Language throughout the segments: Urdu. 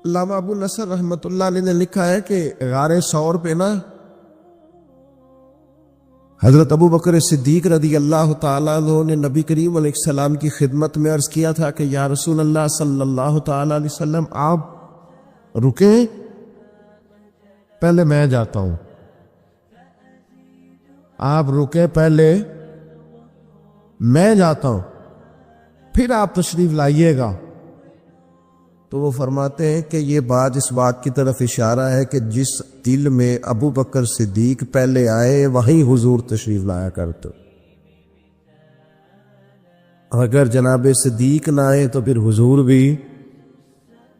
علامہ ابو نصر رحمۃ اللہ علیہ نے لکھا ہے کہ غار ثور پہ نا حضرت ابو بکر صدیق رضی اللہ تعالیٰ عنہ نے نبی کریم علیہ السلام کی خدمت میں عرض کیا تھا کہ یا رسول اللہ صلی اللہ تعالیٰ علیہ وسلم آپ رکیں، پہلے میں جاتا ہوں، آپ رکیں پہلے میں جاتا ہوں، پھر آپ تشریف لائیے گا۔ تو وہ فرماتے ہیں کہ یہ بات اس بات کی طرف اشارہ ہے کہ جس دل میں ابو بکر صدیق پہلے آئے وہیں حضور تشریف لایا کرتے، اگر جناب صدیق نہ آئے تو پھر حضور بھی۔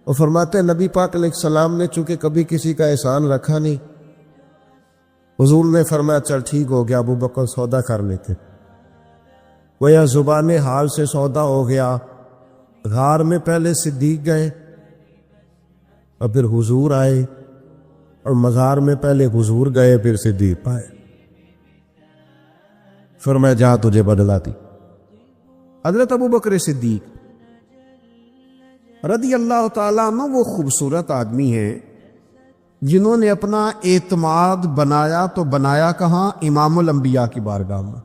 وہ فرماتے ہیں نبی پاک علیہ السلام نے چونکہ کبھی کسی کا احسان رکھا نہیں، حضور نے فرمایا چل ٹھیک ہو گیا، ابو بکر سودا کر لیتے، وہ یا زبان حال سے سودا ہو گیا۔ غار میں پہلے صدیق گئے اور پھر حضور آئے، اور مزار میں پہلے حضور گئے پھر صدیق آئے، فرمایا جا تجھے بدلا دی۔ حضرت ابو بکر صدیق رضی اللہ تعالیٰ عنہ وہ خوبصورت آدمی ہیں جنہوں نے اپنا اعتماد بنایا تو بنایا کہاں؟ امام الانبیاء کی بارگاہ میں۔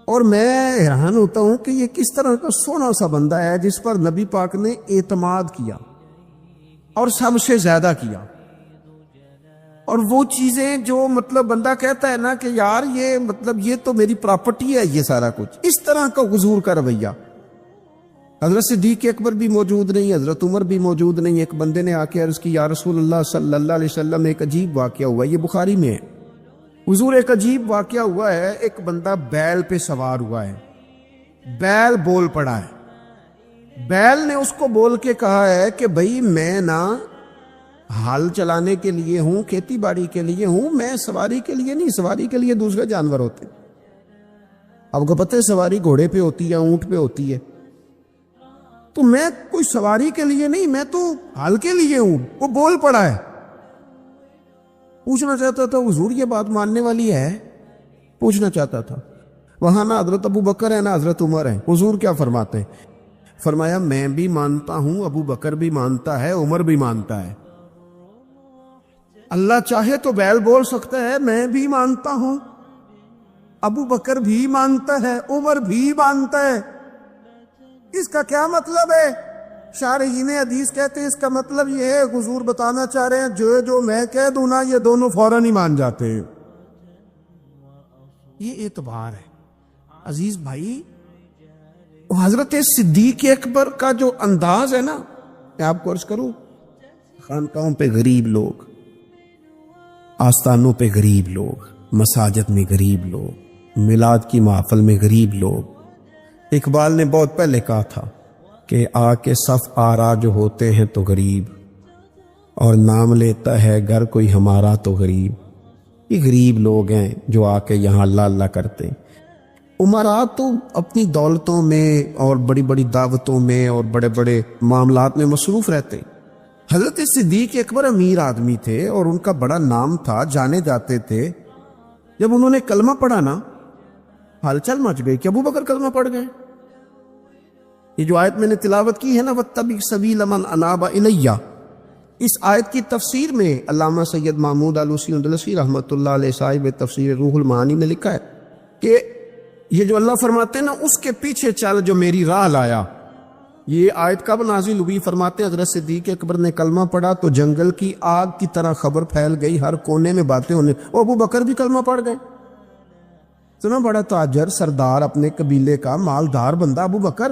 اور میں حیران ہوتا ہوں کہ یہ کس طرح کا سونا سا بندہ ہے جس پر نبی پاک نے اعتماد کیا اور سب سے زیادہ کیا، اور وہ چیزیں جو مطلب بندہ کہتا ہے نا کہ یار یہ مطلب یہ تو میری پراپرٹی ہے، یہ سارا کچھ، اس طرح کا حضور کا رویہ۔ حضرت صدیق اکبر بھی موجود نہیں، حضرت عمر بھی موجود نہیں، ایک بندے نے آ کے عرض کی یا رسول اللہ صلی اللہ علیہ وسلم ایک عجیب واقعہ ہوا، یہ بخاری میں ہے، حضور ایک عجیب واقعہ ہوا ہے، ایک بندہ بیل پہ سوار ہوا ہے، بیل بول پڑا ہے، بیل نے اس کو بول کے کہا ہے کہ بھئی میں نا ہل چلانے کے لیے ہوں، کھیتی باڑی کے لیے ہوں، میں سواری کے لیے نہیں، سواری کے لیے دوسرے جانور ہوتے ہیں، آپ کو پتہ ہے سواری گھوڑے پہ ہوتی ہے، اونٹ پہ ہوتی ہے، تو میں کوئی سواری کے لیے نہیں، میں تو ہل کے لیے ہوں۔ وہ بول پڑا ہے، پوچھنا چاہتا تھا حضور یہ بات ماننے والی ہے، پوچھنا چاہتا تھا۔ وہاں نہ حضرت ابو بکر ہے نہ حضرت عمر ہے، حضور کیا فرماتے ہیں؟ فرمایا میں بھی مانتا ہوں، ابو بکر بھی مانتا ہے، عمر بھی مانتا ہے، اللہ چاہے تو بیل بول سکتا ہے، میں بھی مانتا ہوں، ابو بکر بھی مانتا ہے، عمر بھی مانتا ہے۔ اس کا کیا مطلب ہے؟ شارحین حدیث کہتے ہیں اس کا مطلب یہ ہے، حضور بتانا چاہ رہے ہیں جو میں کہہ دوں نا یہ دونوں فوراً ہی مان جاتے ہیں۔ یہ اعتبار ہے عزیز بھائی۔ حضرت صدیق اکبر کا جو انداز ہے نا، میں آپ کو عرض کروں، خانقاہوں پہ غریب لوگ، آستانوں پہ غریب لوگ، مساجد میں غریب لوگ، میلاد کی محفل میں غریب لوگ۔ اقبال نے بہت پہلے کہا تھا کہ آ کے صف آرا جو ہوتے ہیں تو غریب، اور نام لیتا ہے گر کوئی ہمارا تو غریب۔ یہ غریب لوگ ہیں جو آ کے یہاں اللہ اللہ کرتے ہیں۔ عمراء تو اپنی دولتوں میں اور بڑی بڑی دعوتوں میں اور بڑے بڑے معاملات میں مصروف رہتے ہیں۔ حضرت صدیق اکبر امیر آدمی تھے اور ان کا بڑا نام تھا، جانے جاتے تھے۔ جب انہوں نے کلمہ پڑھا نا، ہلچل مچ گئی کہ ابو بکر کلمہ پڑھ گئے۔ یہ جو آیت میں نے تلاوت کی ہے نا وَاتَّبِعْ سَبِيلَ مَنْ أَنَابَ إِلَيَّ، اس آیت کی تفسیر میں علامہ سید محمود آلوسی اندلسی رحمۃ اللہ علیہ صاحب تفسیر روح المعانی میں لکھا ہے کہ یہ جو اللہ فرماتے ہیں نا اس کے پیچھے چل جو میری راہ لایا، یہ آیت کب نازل ہوئی؟ فرماتے ہیں حضرت صدیق اکبر نے کلمہ پڑھا تو جنگل کی آگ کی طرح خبر پھیل گئی، ہر کونے میں باتیں ہونے، اور ابو بکر بھی کلمہ پڑھ گئے۔ اتنا بڑا تاجر، سردار، اپنے قبیلے کا مالدار بندہ ابو بکر،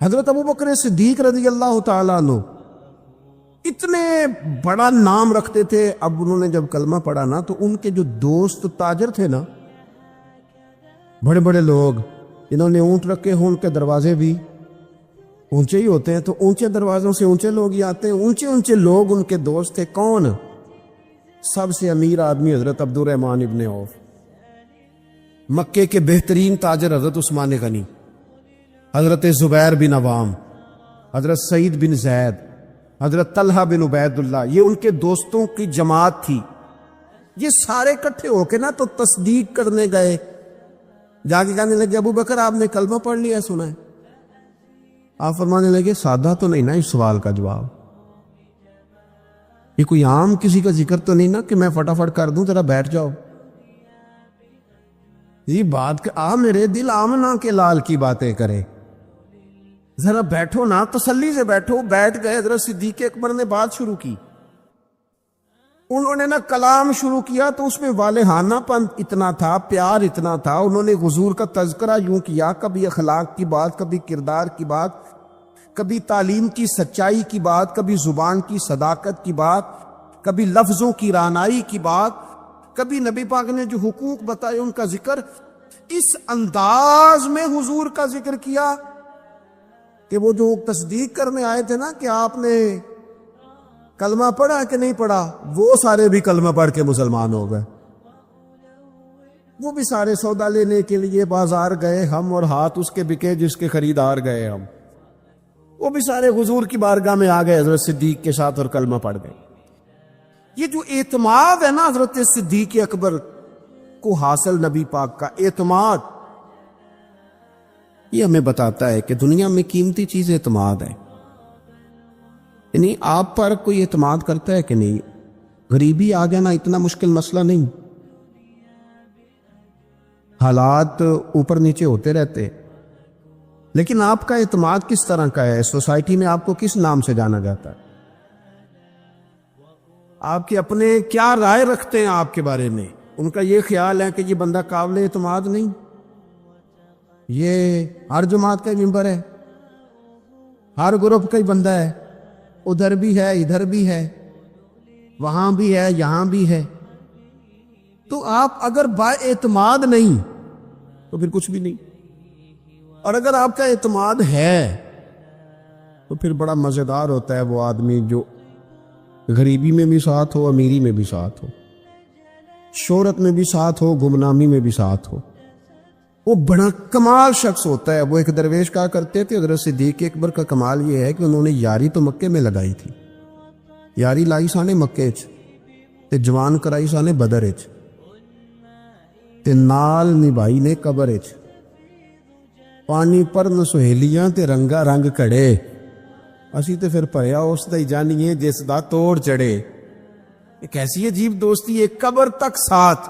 حضرت ابو بکر صدیق رضی اللہ تعالیٰ عنہ اتنے بڑا نام رکھتے تھے۔ اب انہوں نے جب کلمہ پڑھا نا تو ان کے جو دوست تاجر تھے نا، بڑے بڑے لوگ جنہوں نے اونٹ رکھے ہوں، ان کے دروازے بھی اونچے ہی ہوتے ہیں، تو اونچے دروازوں سے اونچے لوگ ہی آتے ہیں، اونچے اونچے لوگ ان کے دوست تھے۔ کون؟ سب سے امیر آدمی حضرت عبد الرحمن ابن عوف، مکے کے بہترین تاجر حضرت عثمان غنی، حضرت زبیر بن عوام، حضرت سعید بن زید، حضرت طلحہ بن عبید اللہ، یہ ان کے دوستوں کی جماعت تھی۔ یہ سارے اکٹھے ہو کے نا تو تصدیق کرنے گئے، جا کے کہنے لگے ابو بکر آپ نے کلمہ پڑھ لیا، سنا ہے؟ آپ فرمانے لگے سادہ تو نہیں نا اس سوال کا جواب، یہ کوئی عام کسی کا ذکر تو نہیں نا کہ میں فٹافٹ کر دوں ذرا بیٹھ جاؤ، یہ بات کہ میرے دل آمنا کے لال کی باتیں کرے، ذرا بیٹھو نا، تسلی سے بیٹھو۔ بیٹھ گئے۔ حضرت صدیق اکبر نے بات شروع کی، انہوں نے نا کلام شروع کیا تو اس میں والہانہ پن اتنا تھا، پیار اتنا تھا، انہوں نے حضور کا تذکرہ یوں کیا، کبھی اخلاق کی بات، کبھی کردار کی بات، کبھی تعلیم کی سچائی کی بات، کبھی زبان کی صداقت کی بات، کبھی لفظوں کی رانائی کی بات، کبھی نبی پاک نے جو حقوق بتائے ان کا ذکر، اس انداز میں حضور کا ذکر کیا کہ وہ جو تصدیق کرنے آئے تھے نا کہ آپ نے کلمہ پڑھا کہ نہیں پڑھا، وہ سارے بھی کلمہ پڑھ کے مسلمان ہو گئے، وہ بھی سارے سودا لینے کے لیے بازار گئے ہم، اور ہاتھ اس کے بکے جس کے خریدار گئے ہم، وہ بھی سارے حضور کی بارگاہ میں آ گئے حضرت صدیق کے ساتھ اور کلمہ پڑھ گئے۔ یہ جو اعتماد ہے نا حضرت صدیق اکبر کو حاصل، نبی پاک کا اعتماد، یہ ہمیں بتاتا ہے کہ دنیا میں قیمتی چیز اعتماد ہے۔ یعنی آپ پر کوئی اعتماد کرتا ہے کہ نہیں؟ غریبی آ جانا اتنا مشکل مسئلہ نہیں، حالات اوپر نیچے ہوتے رہتے، لیکن آپ کا اعتماد کس طرح کا ہے؟ سوسائٹی میں آپ کو کس نام سے جانا جاتا ہے؟ آپ کے اپنے کیا رائے رکھتے ہیں آپ کے بارے میں؟ ان کا یہ خیال ہے کہ یہ بندہ قابل اعتماد نہیں، یہ ہر جماعت کا ممبر ہے، ہر گروپ کا ہی بندہ ہے، ادھر بھی ہے ادھر بھی ہے، وہاں بھی ہے یہاں بھی ہے۔ تو آپ اگر با اعتماد نہیں تو پھر کچھ بھی نہیں، اور اگر آپ کا اعتماد ہے تو پھر بڑا مزیدار ہوتا ہے وہ آدمی جو غریبی میں بھی ساتھ ہو، امیری میں بھی ساتھ ہو، شہرت میں بھی ساتھ ہو، گمنامی میں بھی ساتھ ہو، وہ بڑا کمال شخص ہوتا ہے۔ وہ ایک درویش کہا کرتے تھے حضرت صدیق اکبر کا کمال یہ ہے کہ انہوں نے یاری تو مکے میں لگائی تھی، یاری لائی سانے مکے چ تے جوان کرائی سانے بدر چ تے نال نبھائی نے قبر چ، پانی پرن سہیلیاں تے رنگا رنگ کڑے، اسی تے پھر پریا اس دا ہی جانیے جس دا توڑ چڑھے۔ ایک ایسی عجیب دوستی، ایک قبر تک ساتھ،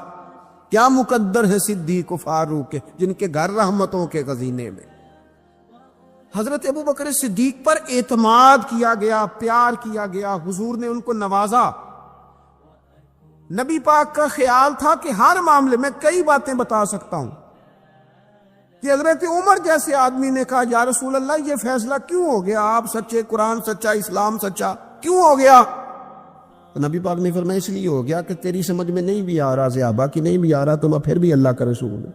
کیا مقدر ہے صدیق و فاروق کے جن کے گھر رحمتوں کے خزینے میں۔ حضرت ابوبکر صدیق پر اعتماد کیا گیا، پیار کیا گیا، حضور نے ان کو نوازا۔ نبی پاک کا خیال تھا کہ ہر معاملے میں کئی باتیں بتا سکتا ہوں کہ حضرت عمر جیسے آدمی نے کہا یا رسول اللہ یہ فیصلہ کیوں ہو گیا، آپ سچے، قرآن سچا، اسلام سچا، کیوں ہو گیا؟ تو نبی پاک نے فرمایا اس لیے ہو گیا کہ تیری سمجھ میں نہیں بھی آ رہا، صحابہ کی نہیں بھی آ رہا، تو میں پھر بھی اللہ کا رسول ہوں۔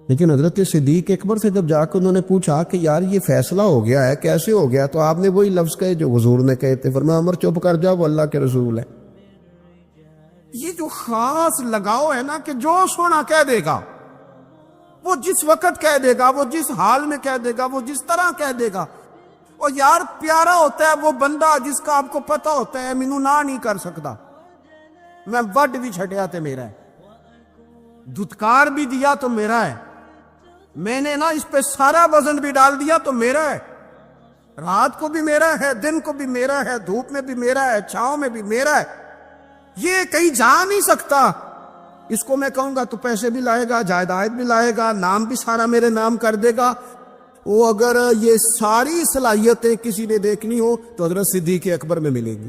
لیکن حضرت صدیق اکبر سے جب جا کے انہوں نے پوچھا کہ یار یہ فیصلہ ہو گیا ہے، کیسے ہو گیا، تو آپ نے وہی لفظ کہے جو حضور نے کہے تھے، فرمایا عمر چپ کر جاؤ، وہ اللہ کے رسول ہے۔ یہ جو خاص لگاؤ ہے نا کہ جو سونا کہہ دے گا، وہ جس وقت کہہ دے گا، وہ جس حال میں کہہ دے گا، وہ جس طرح کہہ دے گا، اور یار پیارا ہوتا ہے وہ بندہ جس کا آپ کو پتا ہوتا ہے مینوں نہ نہیں کر سکتا، میں وڈ بھی چھٹیا تو میرا ہے، دھتکار بھی دیا تو میرا ہے، میں نے نا اس پہ سارا وزن بھی ڈال دیا تو میرا ہے، رات کو بھی میرا ہے، دن کو بھی میرا ہے، دھوپ میں بھی میرا ہے، چھاؤں میں بھی میرا ہے، یہ کہیں جا نہیں سکتا۔ اس کو میں کہوں گا تو پیسے بھی لائے گا، جائیداد بھی لائے گا، نام بھی سارا میرے نام کر دے گا۔ وہ اگر یہ ساری صلاحیتیں کسی نے دیکھنی ہو تو حضرت صدیق اکبر میں ملے گی،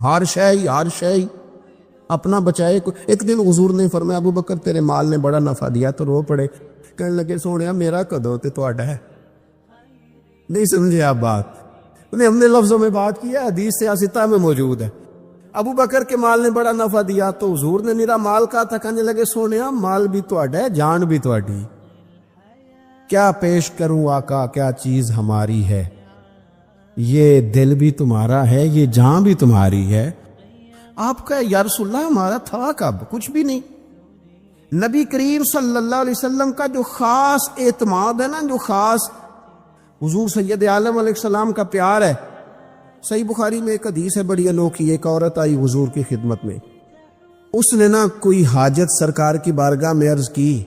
ہر شے اپنا بچائے۔ ایک دن حضور نے فرمایا ابو بکر تیرے مال نے بڑا نفع دیا، تو رو پڑے، کہنے لگے سونیا میرا کدو تے تہاڈا ہے، نہیں سمجھے آپ بات؟ انہیں ہم نے لفظوں میں بات کی ہے، حدیث سیاستہ میں موجود ہے۔ ابو بکر کے مال نے بڑا نفع دیا تو حضور نے میرا مال کہا تھا، کہنے لگے سونیا مال بھی تہاڈا ہے، جان بھی تہاڈی، کیا پیش کروں آقا، کیا چیز ہماری ہے، یہ دل بھی تمہارا ہے، یہ جان بھی تمہاری ہے۔ آپ کا یا رسول اللہ ہمارا تھا کب؟ کچھ بھی نہیں۔ نبی کریم صلی اللہ علیہ وسلم کا جو خاص اعتماد ہے نا، جو خاص حضور سید عالم علیہ السلام کا پیار ہے۔ صحیح بخاری میں ایک حدیث ہے بڑی انوکھی، ایک عورت آئی حضور کی خدمت میں، اس نے نا کوئی حاجت سرکار کی بارگاہ میں عرض کی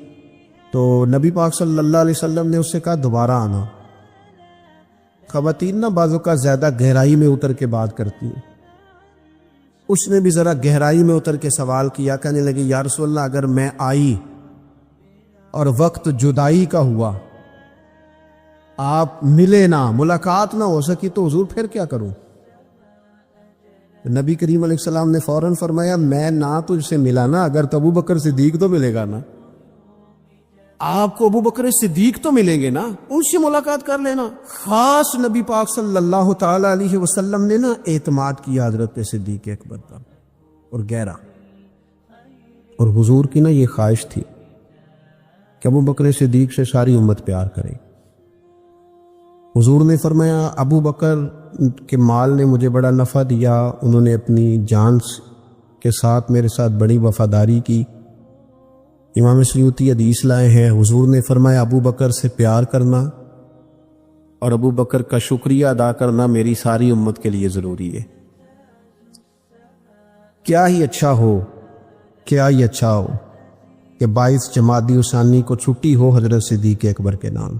تو نبی پاک صلی اللہ علیہ وسلم نے اس سے کہا دوبارہ آنا۔ خواتین بعض اوقات زیادہ گہرائی میں اتر کے بات کرتی ہیں، اس نے بھی ذرا گہرائی میں اتر کے سوال کیا، کہنے لگی یا رسول اللہ اگر میں آئی اور وقت جدائی کا ہوا، آپ ملے نہ، ملاقات نہ ہو سکی تو حضور پھر کیا کروں؟ نبی کریم علیہ السلام نے فوراً فرمایا میں نہ تجھ سے ملا نا، اگر تو ابو بکر صدیق تو ملے گا نا، آپ کو ابو بکر صدیق تو ملیں گے نا، ان سے ملاقات کر لینا۔ خاص نبی پاک صلی اللہ تعالی علیہ وسلم نے نا اعتماد کیا حضرت صدیق اکبر پر، اور گہرا، اور حضور کی نا یہ خواہش تھی کہ ابو بکر صدیق سے ساری امت پیار کرے۔ حضور نے فرمایا ابو بکر کے مال نے مجھے بڑا نفع دیا، انہوں نے اپنی جان کے ساتھ میرے ساتھ بڑی وفاداری کی۔ امام سیوطی حدیث لائے ہیں، حضور نے فرمایا ابو بکر سے پیار کرنا اور ابو بکر کا شکریہ ادا کرنا میری ساری امت کے لیے ضروری ہے۔ کیا ہی اچھا ہو کہ 22 جمادی الثانی کو چھٹی ہو حضرت صدیق اکبر کے نام،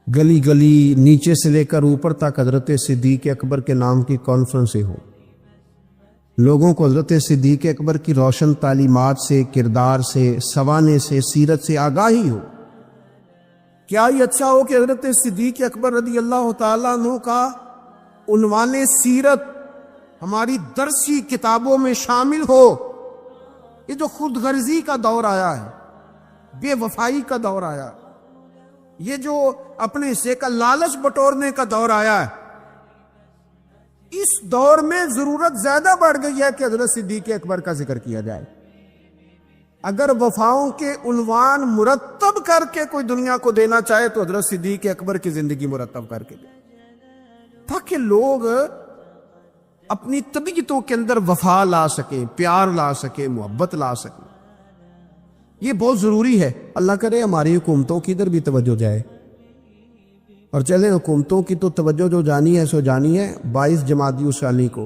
گلی گلی نیچے سے لے کر اوپر تک حضرت صدیق اکبر کے نام کی کانفرنسیں ہو، لوگوں کو حضرت صدیق اکبر کی روشن تعلیمات سے، کردار سے، سوانے سے، سیرت سے آگاہی ہو۔ کیا ہی اچھا ہو کہ حضرت صدیق اکبر رضی اللہ تعالیٰ عنہ کا عنوان سیرت ہماری درسی کتابوں میں شامل ہو۔ یہ جو خود غرضی کا دور آیا ہے، بے وفائی کا دور آیا ہے، یہ جو اپنے حصے کا لالچ بٹورنے کا دور آیا ہے، اس دور میں ضرورت زیادہ بڑھ گئی ہے کہ حضرت صدیق اکبر کا ذکر کیا جائے۔ اگر وفاؤں کے عنوان مرتب کر کے کوئی دنیا کو دینا چاہے تو حضرت صدیق اکبر کی زندگی مرتب کر کے دے، تاکہ لوگ اپنی طبیعتوں کے اندر وفا لا سکیں، پیار لا سکیں، محبت لا سکیں۔ یہ بہت ضروری ہے۔ اللہ کرے ہماری حکومتوں کی ادھر بھی توجہ جائے، اور چلیں حکومتوں کی تو توجہ جو جانی ہے سو جانی ہے 22 جمادی الثانی کو۔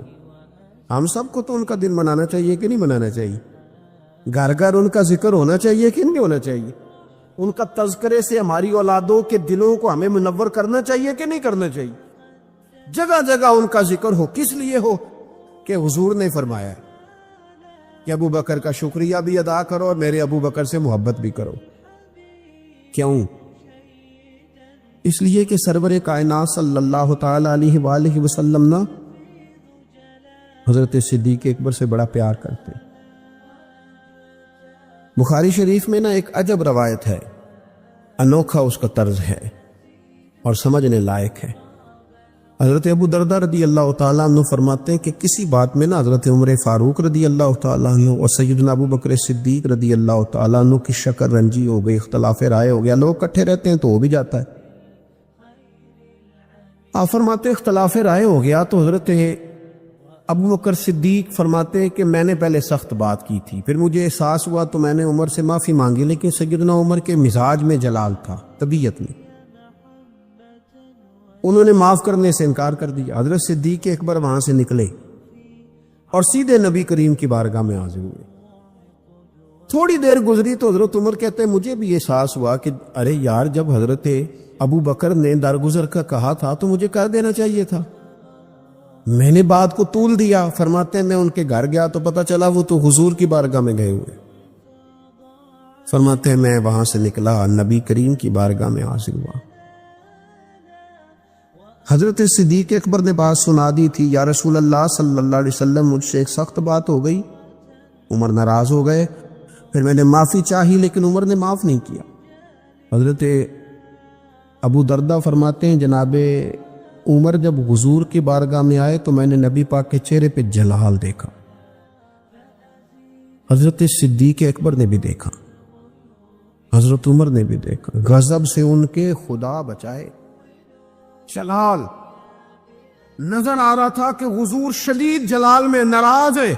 ہم سب کو تو ان کا دن منانا چاہیے کہ نہیں منانا چاہیے؟ گھر گھر ان کا ذکر ہونا چاہیے کہ نہیں ہونا چاہیے؟ ان کا تذکرے سے ہماری اولادوں کے دلوں کو ہمیں منور کرنا چاہیے کہ نہیں کرنا چاہیے؟ جگہ جگہ ان کا ذکر ہو، کس لیے ہو؟ کہ حضور نے فرمایا ہے کہ ابو بکر کا شکریہ بھی ادا کرو اور میرے ابو بکر سے محبت بھی کرو۔ کیوں؟ اس لیے کہ سرور کائنات صلی اللہ تعالی علیہ وآلہ وسلم نا حضرت صدیق اکبر سے بڑا پیار کرتے۔ بخاری شریف میں نا ایک عجب روایت ہے، انوکھا اس کا طرز ہے اور سمجھنے لائق ہے۔ حضرت ابو دردہ رضی اللہ تعالیٰ عنہ فرماتے ہیں کہ کسی بات میں نا حضرت عمر فاروق رضی اللہ تعالیٰ عنہ اور سیدنا ابو بکر صدیق رضی اللہ تعالیٰ عنہ کی شکر رنجی ہو گئی، اختلاف رائے ہو گیا۔ لوگ کٹھے رہتے ہیں تو ہو بھی جاتا ہے۔ آپ فرماتے اختلاف رائے ہو گیا تو حضرت ابو بکر صدیق فرماتے ہیں کہ میں نے پہلے سخت بات کی تھی، پھر مجھے احساس ہوا تو میں نے عمر سے معافی مانگی، لیکن سیدنا عمر کے مزاج میں جلال تھا، طبیعت میں، انہوں نے معاف کرنے سے انکار کر دیا۔ حضرت صدیق اکبر وہاں سے نکلے اور سیدھے نبی کریم کی بارگاہ میں حاضر ہوئے۔ تھوڑی دیر گزری تو حضرت عمر کہتے ہیں مجھے بھی احساس ہوا کہ ارے یار، جب حضرت ابو بکر نے درگزر کا کہا تھا تو مجھے کر دینا چاہیے تھا، میں نے بات کو طول دیا۔ فرماتے ہیں میں ان کے گھر گیا تو پتہ چلا وہ تو حضور کی بارگاہ میں گئے ہوئے۔ فرماتے ہیں میں وہاں سے نکلا، نبی کریم کی بارگاہ میں حاضر ہوا۔ حضرت صدیق اکبر نے بات سنا دی تھی، یا رسول اللہ صلی اللہ علیہ وسلم مجھ سے ایک سخت بات ہو گئی۔ عمر ناراض ہو گئے، پھر میں نے معافی چاہی لیکن عمر نے معاف نہیں کیا۔ حضرت ابو دردہ فرماتے ہیں جناب عمر جب حضور کی بارگاہ میں آئے تو میں نے نبی پاک کے چہرے پہ جلال دیکھا، حضرت صدیق اکبر نے بھی دیکھا، حضرت عمر نے بھی دیکھا، غضب سے ان کے خدا بچائے جلال نظر آ رہا تھا کہ حضور شدید جلال میں ناراض ہے۔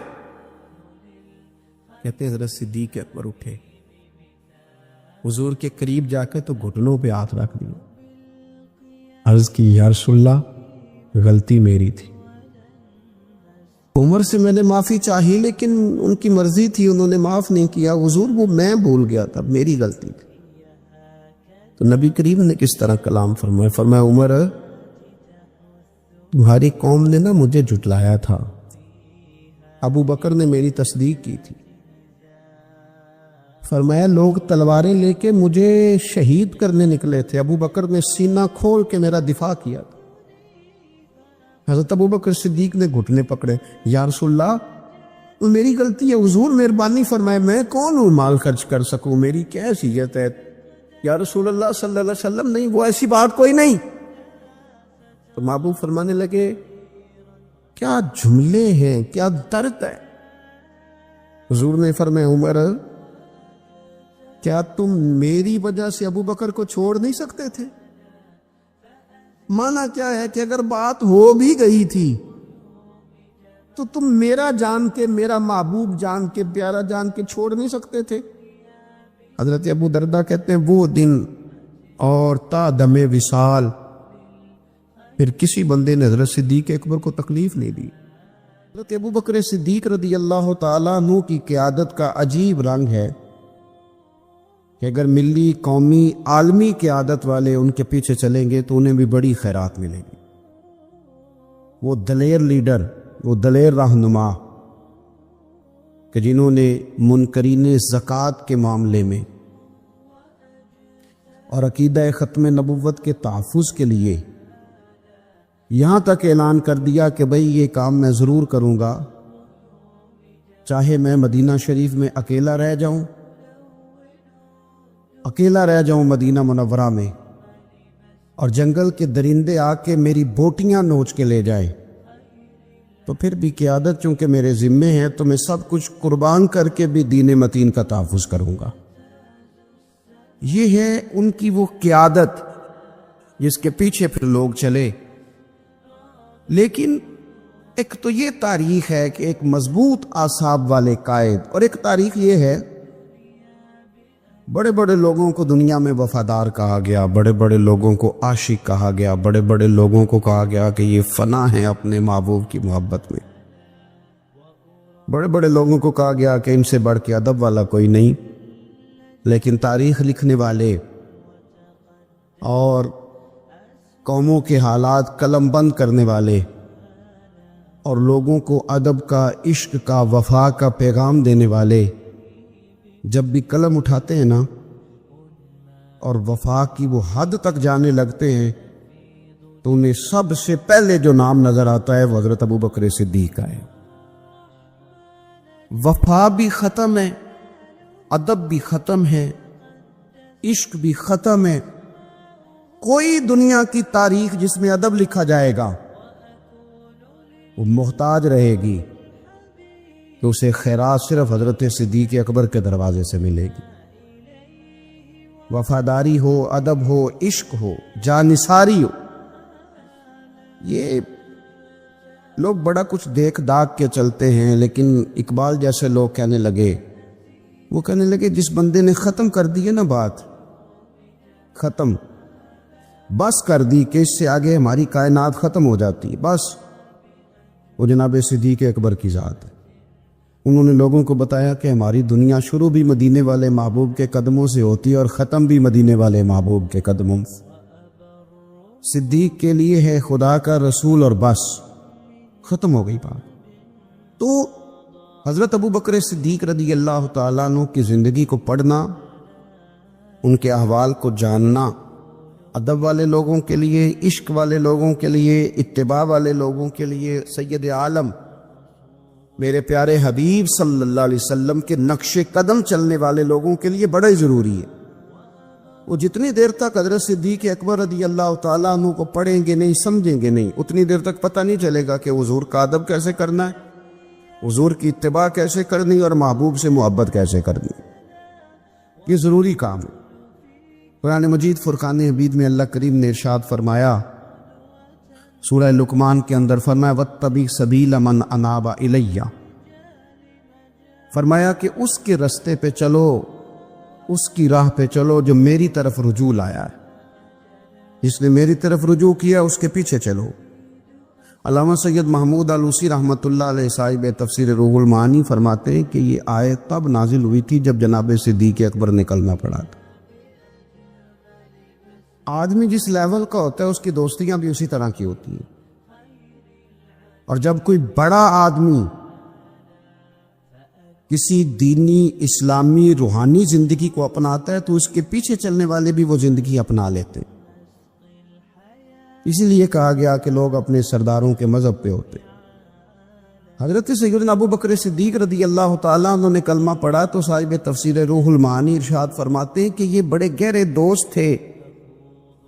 کہتے ہیں حضرت صدیق اکبر اٹھے، حضور کے قریب جا کے تو گھٹنوں پہ ہاتھ رکھ دیا، عرض کی یا رسول اللہ غلطی میری تھی، عمر سے میں نے معافی چاہی لیکن ان کی مرضی تھی، انہوں نے معاف نہیں کیا۔ حضور وہ میں بھول گیا تھا، میری غلطی تھی۔ تو نبی کریم نے کس طرح کلام فرمایا؟ فرمایا عمر تمہاری قوم نے نا مجھے جھٹلایا تھا، ابو بکر نے میری تصدیق کی تھی۔ فرمایا لوگ تلواریں لے کے مجھے شہید کرنے نکلے تھے، ابو بکر نے سینہ کھول کے میرا دفاع کیا تھا۔ حضرت ابو بکر صدیق نے گھٹنے پکڑے، یا رسول اللہ میری غلطی ہے، حضور مہربانی فرمائے، میں کون ہوں مال خرچ کر سکوں، میری کیا حیثیت ہے؟ یا رسول اللہ صلی اللہ علیہ وسلم نہیں، وہ ایسی بات کوئی نہیں۔ تو محبوب فرمانے لگے کیا جملے ہیں، کیا درد ہے۔ حضور نے فرمایا عمر کیا تم میری وجہ سے ابو بکر کو چھوڑ نہیں سکتے تھے؟ مانا کیا ہے کہ اگر بات ہو بھی گئی تھی تو تم میرا جان کے، میرا محبوب جان کے، پیارا جان کے چھوڑ نہیں سکتے تھے؟ حضرت ابو دردہ کہتے ہیں وہ دن اور تا دم وصال پھر کسی بندے نے حضرت صدیق اکبر کو تکلیف نہیں دی۔ حضرت ابو بکر صدیق رضی اللہ تعالیٰ عنہ کی قیادت کا عجیب رنگ ہے کہ اگر ملی، قومی، عالمی قیادت والے ان کے پیچھے چلیں گے تو انہیں بھی بڑی خیرات ملے گی۔ وہ دلیر لیڈر، وہ دلیر رہنما کہ جنہوں نے منکرین زکوٰۃ کے معاملے میں اور عقیدہ ختم نبوت کے تحفظ کے لیے یہاں تک اعلان کر دیا کہ بھئی یہ کام میں ضرور کروں گا، چاہے میں مدینہ شریف میں اکیلا رہ جاؤں مدینہ منورہ میں، اور جنگل کے درندے آ کے میری بوٹیاں نوچ کے لے جائیں، تو پھر بھی قیادت چونکہ میرے ذمے ہے تو میں سب کچھ قربان کر کے بھی دین متین کا تحفظ کروں گا۔ یہ ہے ان کی وہ قیادت جس کے پیچھے پھر لوگ چلے۔ لیکن ایک تو یہ تاریخ ہے کہ ایک مضبوط اعصاب والے قائد، اور ایک تاریخ یہ ہے بڑے بڑے لوگوں کو دنیا میں وفادار کہا گیا، بڑے بڑے لوگوں کو عاشق کہا گیا، بڑے بڑے لوگوں کو کہا گیا کہ یہ فنا ہیں اپنے محبوب کی محبت میں، بڑے بڑے لوگوں کو کہا گیا کہ ان سے بڑھ کے ادب والا کوئی نہیں۔ لیکن تاریخ لکھنے والے اور قوموں کے حالات قلم بند کرنے والے اور لوگوں کو ادب کا، عشق کا، وفا کا پیغام دینے والے جب بھی قلم اٹھاتے ہیں نا اور وفا کی وہ حد تک جانے لگتے ہیں تو انہیں سب سے پہلے جو نام نظر آتا ہے وہ حضرت ابو بکر صدیق کا ہے۔ وفا بھی ختم ہے، ادب بھی ختم ہے، عشق بھی ختم ہے۔ کوئی دنیا کی تاریخ جس میں ادب لکھا جائے گا وہ محتاج رہے گی کہ اسے خیرات صرف حضرت صدیق اکبر کے دروازے سے ملے گی۔ وفاداری ہو، ادب ہو، عشق ہو، جانثاری ہو۔ یہ لوگ بڑا کچھ دیکھ داکھ کے چلتے ہیں، لیکن اقبال جیسے لوگ کہنے لگے، وہ کہنے لگے جس بندے نے ختم کر دی ہے نا بات، ختم بس کر دی کہ اس سے آگے ہماری کائنات ختم ہو جاتی ہے، بس وہ جناب صدیق اکبر کی ذات ہے۔ انہوں نے لوگوں کو بتایا کہ ہماری دنیا شروع بھی مدینے والے محبوب کے قدموں سے ہوتی ہے اور ختم بھی مدینے والے محبوب کے قدموں سے۔ صدیق کے لیے ہے خدا کا رسول اور بس، ختم ہو گئی بات۔ تو حضرت ابو بکر صدیق رضی اللہ تعالیٰ عنہ کی زندگی کو پڑھنا، ان کے احوال کو جاننا، ادب والے لوگوں کے لیے، عشق والے لوگوں کے لیے، اتباع والے لوگوں کے لیے، سید عالم میرے پیارے حبیب صلی اللہ علیہ وسلم کے نقش قدم چلنے والے لوگوں کے لیے بڑا ہی ضروری ہے۔ وہ جتنی دیر تک حضرت صدیق اکبر رضی اللہ تعالیٰ عنہ کو پڑھیں گے نہیں، سمجھیں گے نہیں، اتنی دیر تک پتہ نہیں چلے گا کہ حضور کا ادب کیسے کرنا ہے، حضور کی اتباع کیسے کرنی اور محبوب سے محبت کیسے کرنی۔ یہ ضروری کام ہے۔ قرآن مجید فرقان حمید میں اللہ کریم نے ارشاد فرمایا، سورہ لقمان کے اندر فرمایا وَاتَّبِعْ سَبِيلَ مَنْ أَنَابَ إِلَيَّ، فرمایا کہ اس کے رستے پہ چلو، اس کی راہ پہ چلو جو میری طرف رجوع لایا ہے، جس نے میری طرف رجوع کیا اس کے پیچھے چلو۔ علامہ سید محمود آلوسی رحمۃ اللہ علیہ صاحب تفسیر روح المعانی فرماتے ہیں کہ یہ آیت تب نازل ہوئی تھی جب جناب صدیق اکبر نکلنا پڑا تھا۔ آدمی جس لیول کا ہوتا ہے اس کی دوستیاں بھی اسی طرح کی ہوتی ہیں، اور جب کوئی بڑا آدمی کسی دینی اسلامی روحانی زندگی کو اپناتا ہے تو اس کے پیچھے چلنے والے بھی وہ زندگی اپنا لیتے ہیں۔ اسی لیے کہا گیا کہ لوگ اپنے سرداروں کے مذہب پہ ہوتے۔ حضرت سیدنا ابو بکر صدیق رضی اللہ تعالیٰ عنہ نے کلمہ پڑھا تو صاحب تفسیر روح المعانی ارشاد فرماتے ہیں کہ یہ بڑے گہرے دوست تھے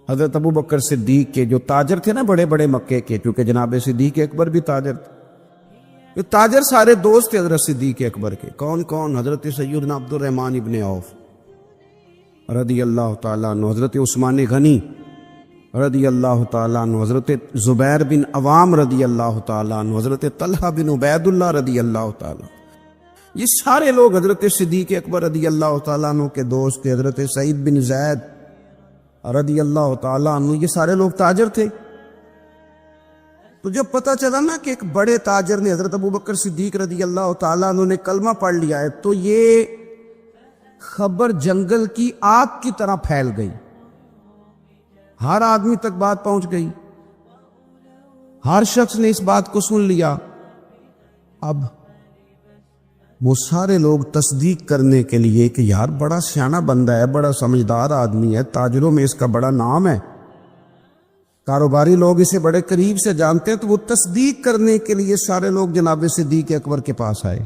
حضرت ابو بکر صدیق کے، جو تاجر تھے نا بڑے بڑے مکے کے، چونکہ جناب صدیق اکبر بھی تاجر تھے۔ یہ تاجر سارے دوست تھے حضرت صدیق اکبر کے۔ کون کون؟ حضرت سیدنا عبد الرحمن ابن عوف رضی اللہ تعالیٰ عنہ، حضرت عثمان غنی رضی اللہ تعالیٰ عنہ، حضرت زبیر بن عوام رضی اللہ تعالیٰ عنہ، حضرت طلحہ بن عبید اللہ رضی اللہ تعالیٰ عنہ۔ یہ سارے لوگ حضرت صدیق اکبر رضی اللہ تعالیٰ عنہ کے دوست تھے۔ حضرت سعید بن زید رضی اللہ تعالیٰ عنہ، یہ سارے لوگ تاجر تھے۔ تو جب پتہ چلا نا کہ ایک بڑے تاجر نے، حضرت ابو بکر صدیق رضی اللہ تعالیٰ عنہ نے کلمہ پڑھ لیا ہے، تو یہ خبر جنگل کی آگ کی طرح پھیل گئی، ہر آدمی تک بات پہنچ گئی، ہر شخص نے اس بات کو سن لیا۔ اب وہ سارے لوگ تصدیق کرنے کے لیے کہ یار بڑا سیانہ بندہ ہے، بڑا سمجھدار آدمی ہے، تاجروں میں اس کا بڑا نام ہے، کاروباری لوگ اسے بڑے قریب سے جانتے ہیں، تو وہ تصدیق کرنے کے لیے سارے لوگ جناب صدیق اکبر کے پاس آئے۔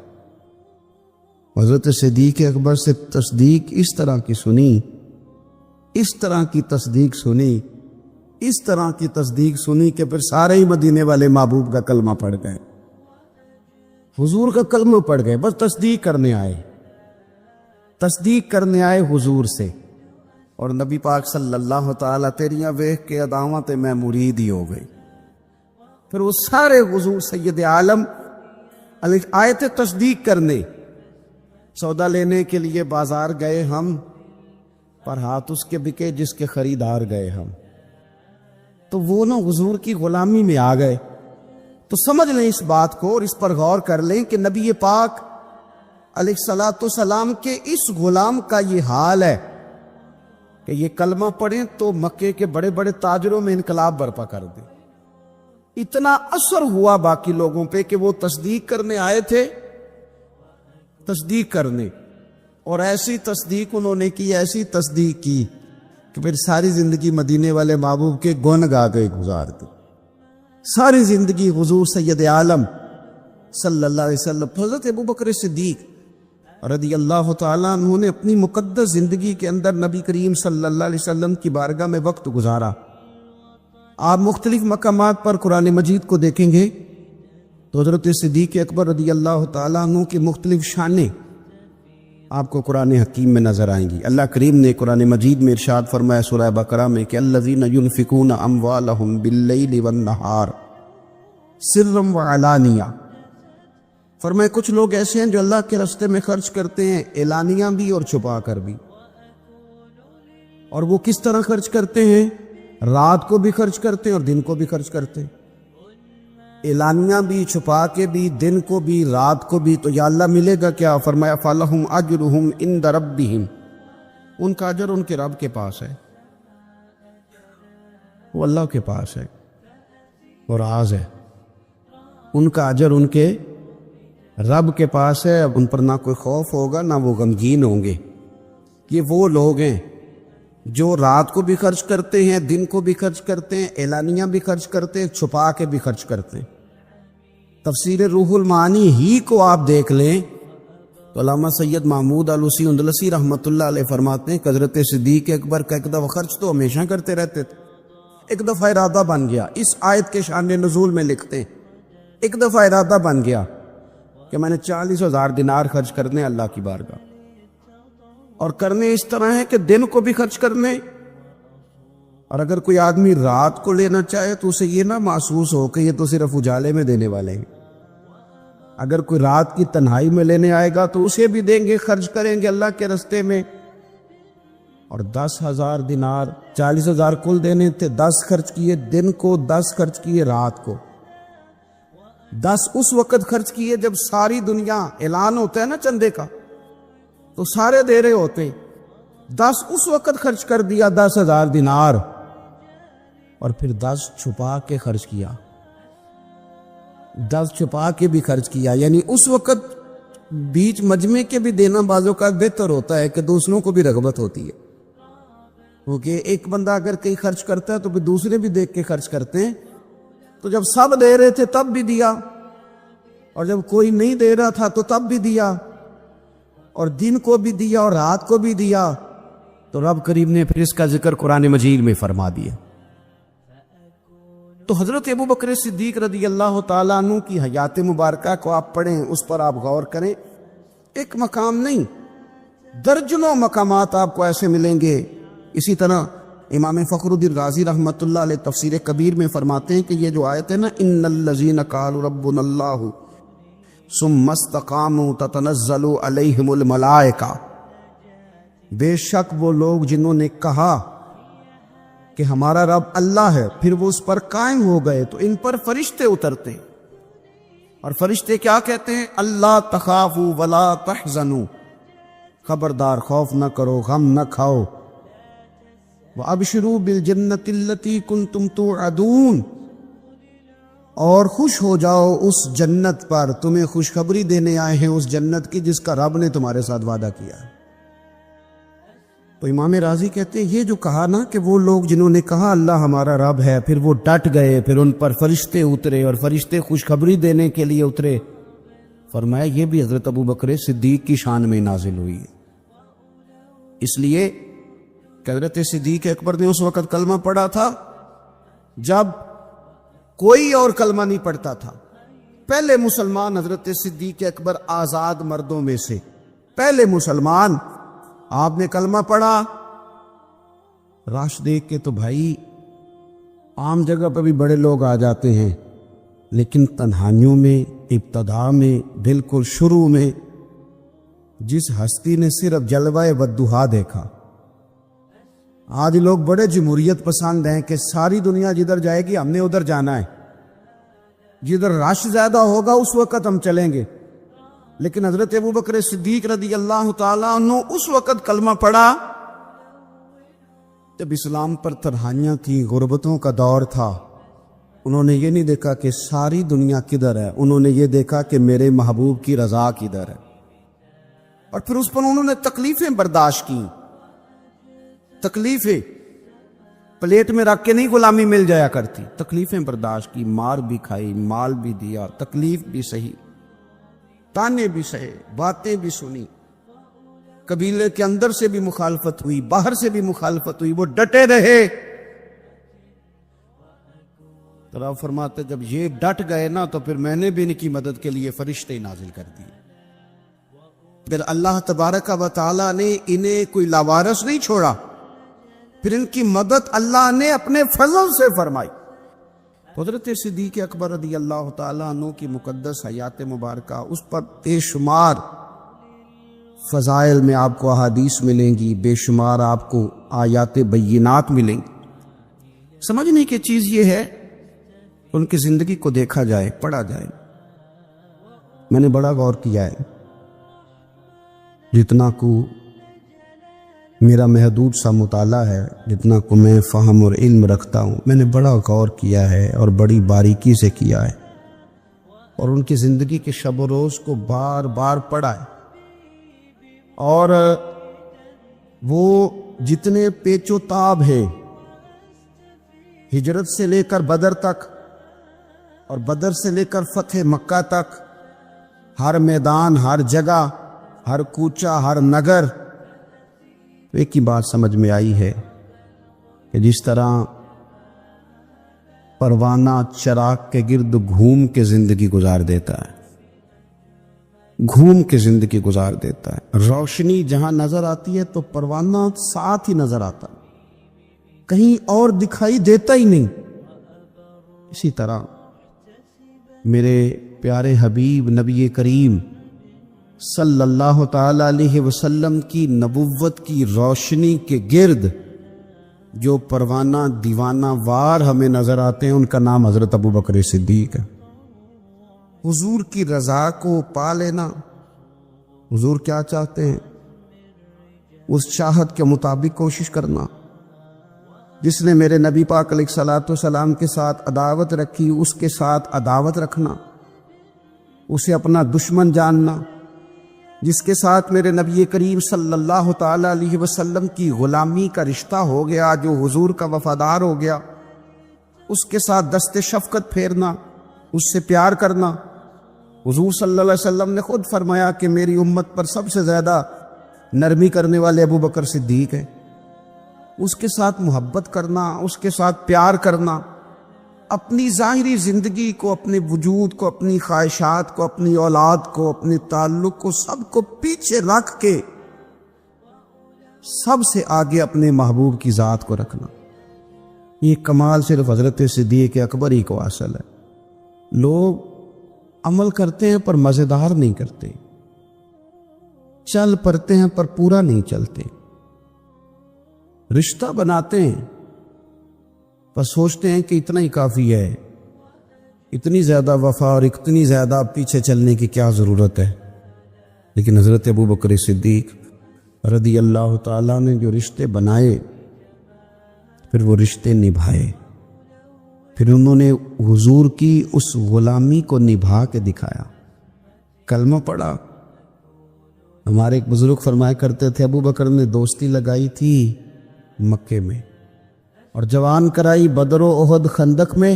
حضرت صدیق اکبر سے تصدیق اس طرح کی سنی، اس طرح کی تصدیق سنی، اس طرح کی تصدیق سنی کہ پھر سارے ہی مدینے والے محبوب کا کلمہ پڑھ گئے، حضور کا کلمہ پڑھ گئے، بس تصدیق کرنے آئے، تصدیق کرنے آئے حضور سے۔ اور نبی پاک صلی اللہ تعالیٰ تیریاں ویکھ کے اداواں تے میں مرید ہی ہو گئی۔ پھر وہ سارے حضور سید عالم آئے تھے تصدیق کرنے، سودا لینے کے لیے بازار گئے ہم، پر ہاتھ اس کے بکے جس کے خریدار گئے ہم۔ تو وہ نا حضور کی غلامی میں آ گئے۔ تو سمجھ لیں اس بات کو اور اس پر غور کر لیں کہ نبی پاک علیہ الصلوۃ والسلام کے اس غلام کا یہ حال ہے کہ یہ کلمہ پڑھیں تو مکے کے بڑے بڑے تاجروں میں انقلاب برپا کر دیں۔ اتنا اثر ہوا باقی لوگوں پہ کہ وہ تصدیق کرنے آئے تھے، تصدیق کرنے، اور ایسی تصدیق انہوں نے کی، ایسی تصدیق کی کہ پھر ساری زندگی مدینے والے محبوب کے گن گا گئے گزار دی، ساری زندگی حضور سید عالم صلی اللہ علیہ وسلم۔ حضرت ابو بکر صدیق رضی اللہ تعالیٰ عنہ نے اپنی مقدس زندگی کے اندر نبی کریم صلی اللہ علیہ وسلم کی بارگاہ میں وقت گزارا۔ آپ مختلف مقامات پر قرآن مجید کو دیکھیں گے تو حضرت صدیق اکبر رضی اللہ تعالیٰ عنہ کی مختلف شانیں آپ کو قرآن حکیم میں نظر آئیں گی۔ اللہ کریم نے قرآن مجید میں ارشاد فرمایا سورہ بقرہ میں کہ الذین ينفقون اموالهم باللیل والنہار سرا وعلانیہ، فرمایا کچھ لوگ ایسے ہیں جو اللہ کے راستے میں خرچ کرتے ہیں اعلانیہ بھی اور چھپا کر بھی۔ اور وہ کس طرح خرچ کرتے ہیں؟ رات کو بھی خرچ کرتے ہیں اور دن کو بھی خرچ کرتے ہیں، اعلانیہ بھی، چھپا کے بھی، دن کو بھی، رات کو بھی۔ تو یا اللہ ملے گا کیا؟ فرمایا فَلَهُمْ أَجْرُهُمْ عِنْدَ رَبِّهِمْ، ان کا اجر ان کے رب کے پاس ہے، وہ اللہ کے پاس ہے، اور راز ہے، ان کا اجر ان کے رب کے پاس ہے۔ اب ان پر نہ کوئی خوف ہوگا نہ وہ غمگین ہوں گے۔ یہ وہ لوگ ہیں جو رات کو بھی خرچ کرتے ہیں، دن کو بھی خرچ کرتے ہیں، اعلانیہ بھی خرچ کرتے ہیں، چھپا کے بھی خرچ کرتے ہیں۔ تفسیر روح المعانی ہی کو آپ دیکھ لیں تو علامہ سید محمود آلوسی اندلسی رحمۃ اللہ علیہ فرماتے ہیں کہ حضرت صدیق اکبر کا ایک دفعہ خرچ تو ہمیشہ کرتے رہتے تھے، ایک دفعہ ارادہ بن گیا، اس آیت کے شان نزول میں لکھتے ہیں ایک دفعہ ارادہ بن گیا کہ میں نے 40,000 دینار خرچ کرنے اللہ کی بارگاہ، اور کرنے اس طرح ہے کہ دن کو بھی خرچ کرنے، اور اگر کوئی آدمی رات کو لینا چاہے تو اسے یہ نہ محسوس ہو کہ یہ تو صرف اجالے میں دینے والے ہیں، اگر کوئی رات کی تنہائی میں لینے آئے گا تو اسے بھی دیں گے، خرچ کریں گے اللہ کے راستے میں۔ اور 10,000 دینار، 40,000 کل دینے تھے، 10 خرچ کیے دن کو، 10 خرچ کیے رات کو۔ 10 اس وقت خرچ کیے جب ساری دنیا اعلان ہوتا ہے نا چندے کا تو سارے دے رہے ہوتے. 10 اس وقت خرچ کر دیا 10,000 دینار, اور پھر 10 چھپا کے خرچ کیا, 10 چھپا کے بھی خرچ کیا. یعنی اس وقت بیچ مجمع کے بھی دینا بعضوں کا بہتر ہوتا ہے کہ دوسروں کو بھی رغبت ہوتی ہے, کیونکہ ایک بندہ اگر کہیں خرچ کرتا ہے تو پھر دوسرے بھی دیکھ کے خرچ کرتے ہیں. تو جب سب دے رہے تھے تب بھی دیا, اور جب کوئی نہیں دے رہا تھا تو تب بھی دیا, اور دن کو بھی دیا اور رات کو بھی دیا. تو رب کریم نے پھر اس کا ذکر قرآن مجید میں فرما دیا. تو حضرت ابو بکر صدیق رضی اللہ تعالیٰ عنہ کی حیات مبارکہ کو آپ پڑھیں, اس پر آپ غور کریں. ایک مقام نہیں, درجنوں مقامات آپ کو ایسے ملیں گے. اسی طرح امام فخر الدین رازی رحمۃ اللہ علیہ تفسیر کبیر میں فرماتے ہیں کہ یہ جو آیت ہے نا, ان الذین قالوا ربنا اللہ ثم استقاموا تتنزل علیہم الملائکہ, بے شک وہ لوگ جنہوں نے کہا کہ ہمارا رب اللہ ہے, پھر وہ اس پر قائم ہو گئے تو ان پر فرشتے اترتے ہیں. اور فرشتے کیا کہتے ہیں؟ اللہ تخافوا ولا تحزنوا, خبردار خوف نہ کرو, غم نہ کھاؤ. وَأَبْشِرُوا بِالْجَنَّةِ الَّتِي كُنْتُمْ تُوعَدُونَ, اور خوش ہو جاؤ اس جنت پر, تمہیں خوشخبری دینے آئے ہیں اس جنت کی جس کا رب نے تمہارے ساتھ وعدہ کیا ہے. تو امام راضی کہتے ہیں یہ جو کہا نا کہ وہ لوگ جنہوں نے کہا اللہ ہمارا رب ہے, پھر وہ ڈٹ گئے, پھر ان پر فرشتے اترے اور فرشتے خوشخبری دینے کے لیے اترے. فرمایا یہ بھی حضرت ابو بکر صدیق کی شان میں نازل ہوئی ہے. اس لیے کہ حضرت صدیق اکبر نے اس وقت کلمہ پڑھا تھا جب کوئی اور کلمہ نہیں پڑھتا تھا. پہلے مسلمان حضرت صدیق اکبر آزاد مردوں میں سے پہلے مسلمان, آپ نے کلمہ پڑھا. رش دیکھ کے تو بھائی عام جگہ پہ بھی بڑے لوگ آ جاتے ہیں, لیکن تنہائیوں میں, ابتدا میں, بالکل شروع میں جس ہستی نے صرف جلوہ والضحیٰ دیکھا. آج لوگ بڑے جمہوریت پسند ہیں کہ ساری دنیا جدھر جائے گی ہم نے ادھر جانا ہے, جدھر رش زیادہ ہوگا اس وقت ہم چلیں گے. لیکن حضرت ابو بکر صدیق رضی اللہ تعالیٰ عنہ اس وقت کلمہ پڑھا جب اسلام پر تنہائیاں تھیں, غربتوں کا دور تھا. انہوں نے یہ نہیں دیکھا کہ ساری دنیا کدھر ہے, انہوں نے یہ دیکھا کہ میرے محبوب کی رضا کدھر ہے. اور پھر اس پر انہوں نے تکلیفیں برداشت کی. تکلیفیں پلیٹ میں رکھ کے نہیں غلامی مل جایا کرتی, تکلیفیں برداشت کی, مار بھی کھائی, مال بھی دیا, تکلیف بھی سہی, تانے بھی سہے, باتیں بھی سنی. قبیلے کے اندر سے بھی مخالفت ہوئی, باہر سے بھی مخالفت ہوئی, وہ ڈٹے رہے. تو آپ فرماتے جب یہ ڈٹ گئے نا تو پھر میں نے بھی ان کی مدد کے لیے فرشتے نازل کر دیے. پھر اللہ تبارک و تعالیٰ نے انہیں کوئی لاوارث نہیں چھوڑا, پھر ان کی مدد اللہ نے اپنے فضل سے فرمائی. حضرت صدیق اکبر رضی اللہ تعالیٰ عنہ کی مقدس حیات مبارکہ, اس پر بے شمار فضائل میں آپ کو احادیث ملیں گی, بے شمار آپ کو آیات بینات ملیں گی. سمجھنے کی چیز یہ ہے ان کی زندگی کو دیکھا جائے, پڑھا جائے. میں نے بڑا غور کیا ہے, جتنا کو میرا محدود سا مطالعہ ہے, جتنا کو میں فہم اور علم رکھتا ہوں, میں نے بڑا غور کیا ہے اور بڑی باریکی سے کیا ہے, اور ان کی زندگی کے شب و روز کو بار بار پڑھا ہے. اور وہ جتنے پیچ و تاب ہیں ہجرت سے لے کر بدر تک اور بدر سے لے کر فتح مکہ تک, ہر میدان, ہر جگہ, ہر کوچہ, ہر نگر, ایک ہی بات سمجھ میں آئی ہے کہ جس طرح پروانہ چراغ کے گرد گھوم کے زندگی گزار دیتا ہے, گھوم کے زندگی گزار دیتا ہے. روشنی جہاں نظر آتی ہے تو پروانہ ساتھ ہی نظر آتا ہے, کہیں اور دکھائی دیتا ہی نہیں. اسی طرح میرے پیارے حبیب نبی کریم صلی اللہ تعالی علیہ وسلم کی نبوت کی روشنی کے گرد جو پروانہ دیوانہ وار ہمیں نظر آتے ہیں, ان کا نام حضرت ابو بکر صدیق ہے. حضور کی رضا کو پا لینا۔ حضور کیا چاہتے ہیں اس چاہت کے مطابق کوشش کرنا۔ جس نے میرے نبی پاک علیہ الصلوۃ والسلام کے ساتھ عداوت رکھی اس کے ساتھ عداوت رکھنا، اسے اپنا دشمن جاننا۔ جس کے ساتھ میرے نبی کریم صلی اللہ تعالی علیہ وسلم کی غلامی کا رشتہ ہو گیا، جو حضور کا وفادار ہو گیا، اس کے ساتھ دست شفقت پھیرنا، اس سے پیار کرنا۔ حضور صلی اللہ علیہ وسلم نے خود فرمایا کہ میری امت پر سب سے زیادہ نرمی کرنے والے ابو بکر صدیق ہیں۔ اس کے ساتھ محبت کرنا، اس کے ساتھ پیار کرنا، اپنی ظاہری زندگی کو، اپنے وجود کو، اپنی خواہشات کو، اپنی اولاد کو، اپنے تعلق کو، سب کو پیچھے رکھ کے سب سے آگے اپنے محبوب کی ذات کو رکھنا۔ یہ کمال صرف حضرت صدیق اکبر ہی کو حاصل ہے۔ لوگ عمل کرتے ہیں پر مزیدار نہیں کرتے، چل پڑتے ہیں پر پورا نہیں چلتے، رشتہ بناتے ہیں پر سوچتے ہیں کہ اتنا ہی کافی ہے، اتنی زیادہ وفا اور اتنی زیادہ پیچھے چلنے کی کیا ضرورت ہے۔ لیکن حضرت ابو بکر صدیق رضی اللہ تعالیٰ نے جو رشتے بنائے، پھر وہ رشتے نبھائے، پھر انہوں نے حضور کی اس غلامی کو نبھا کے دکھایا۔ کلمہ پڑھا۔ ہمارے ایک بزرگ فرمایا کرتے تھے ابو بکر نے دوستی لگائی تھی مکے میں اور جوان کرائی بدر و احد خندق میں،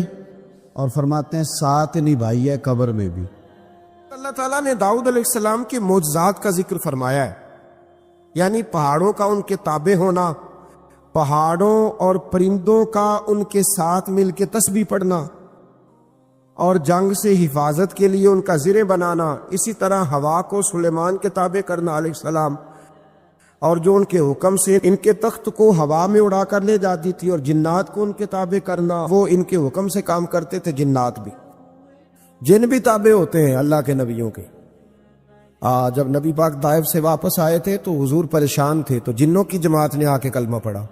اور فرماتے ہیں ساتھ نبھائی ہے قبر میں بھی۔ اللہ تعالیٰ نے داؤد علیہ السلام کے معجزات کا ذکر فرمایا ہے، یعنی پہاڑوں کا ان کے تابع ہونا، پہاڑوں اور پرندوں کا ان کے ساتھ مل کے تسبیح پڑھنا، اور جنگ سے حفاظت کے لیے ان کا زرہ بنانا۔ اسی طرح ہوا کو سلیمان کے تابع کرنا علیہ السلام، اور جو ان کے حکم سے ان کے تخت کو ہوا میں اڑا کر لے جاتی تھی، اور جنات کو ان کے تابع کرنا، وہ ان کے حکم سے کام کرتے تھے۔ جنات بھی، جن بھی تابع ہوتے ہیں اللہ کے نبیوں کے۔ جب نبی پاک طائف سے واپس آئے تھے تو حضور پریشان تھے، تو جنوں کی جماعت نے آ کے کلمہ پڑھا،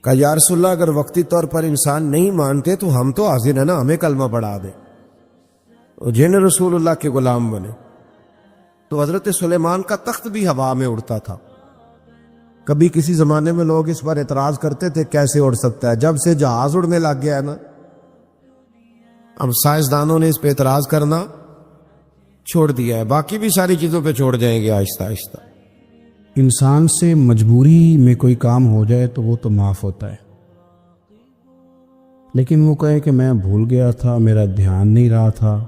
کہا یا رسول اللہ اگر وقتی طور پر انسان نہیں مانتے تو ہم تو حاضر ہیں نا، ہمیں کلمہ پڑھا دیں۔ جن رسول اللہ کے غلام بنے۔ تو حضرت سلیمان کا تخت بھی ہوا میں اڑتا تھا۔ کبھی کسی زمانے میں لوگ اس پر اعتراض کرتے تھے کیسے اڑ سکتا ہے، جب سے جہاز اڑنے لگ گیا ہے نا، اب سائنسدانوں نے اس پہ اعتراض کرنا چھوڑ دیا ہے، باقی بھی ساری چیزوں پہ چھوڑ جائیں گے آہستہ آہستہ۔ انسان سے مجبوری میں کوئی کام ہو جائے تو وہ تو معاف ہوتا ہے، لیکن وہ کہے کہ میں بھول گیا تھا، میرا دھیان نہیں رہا تھا،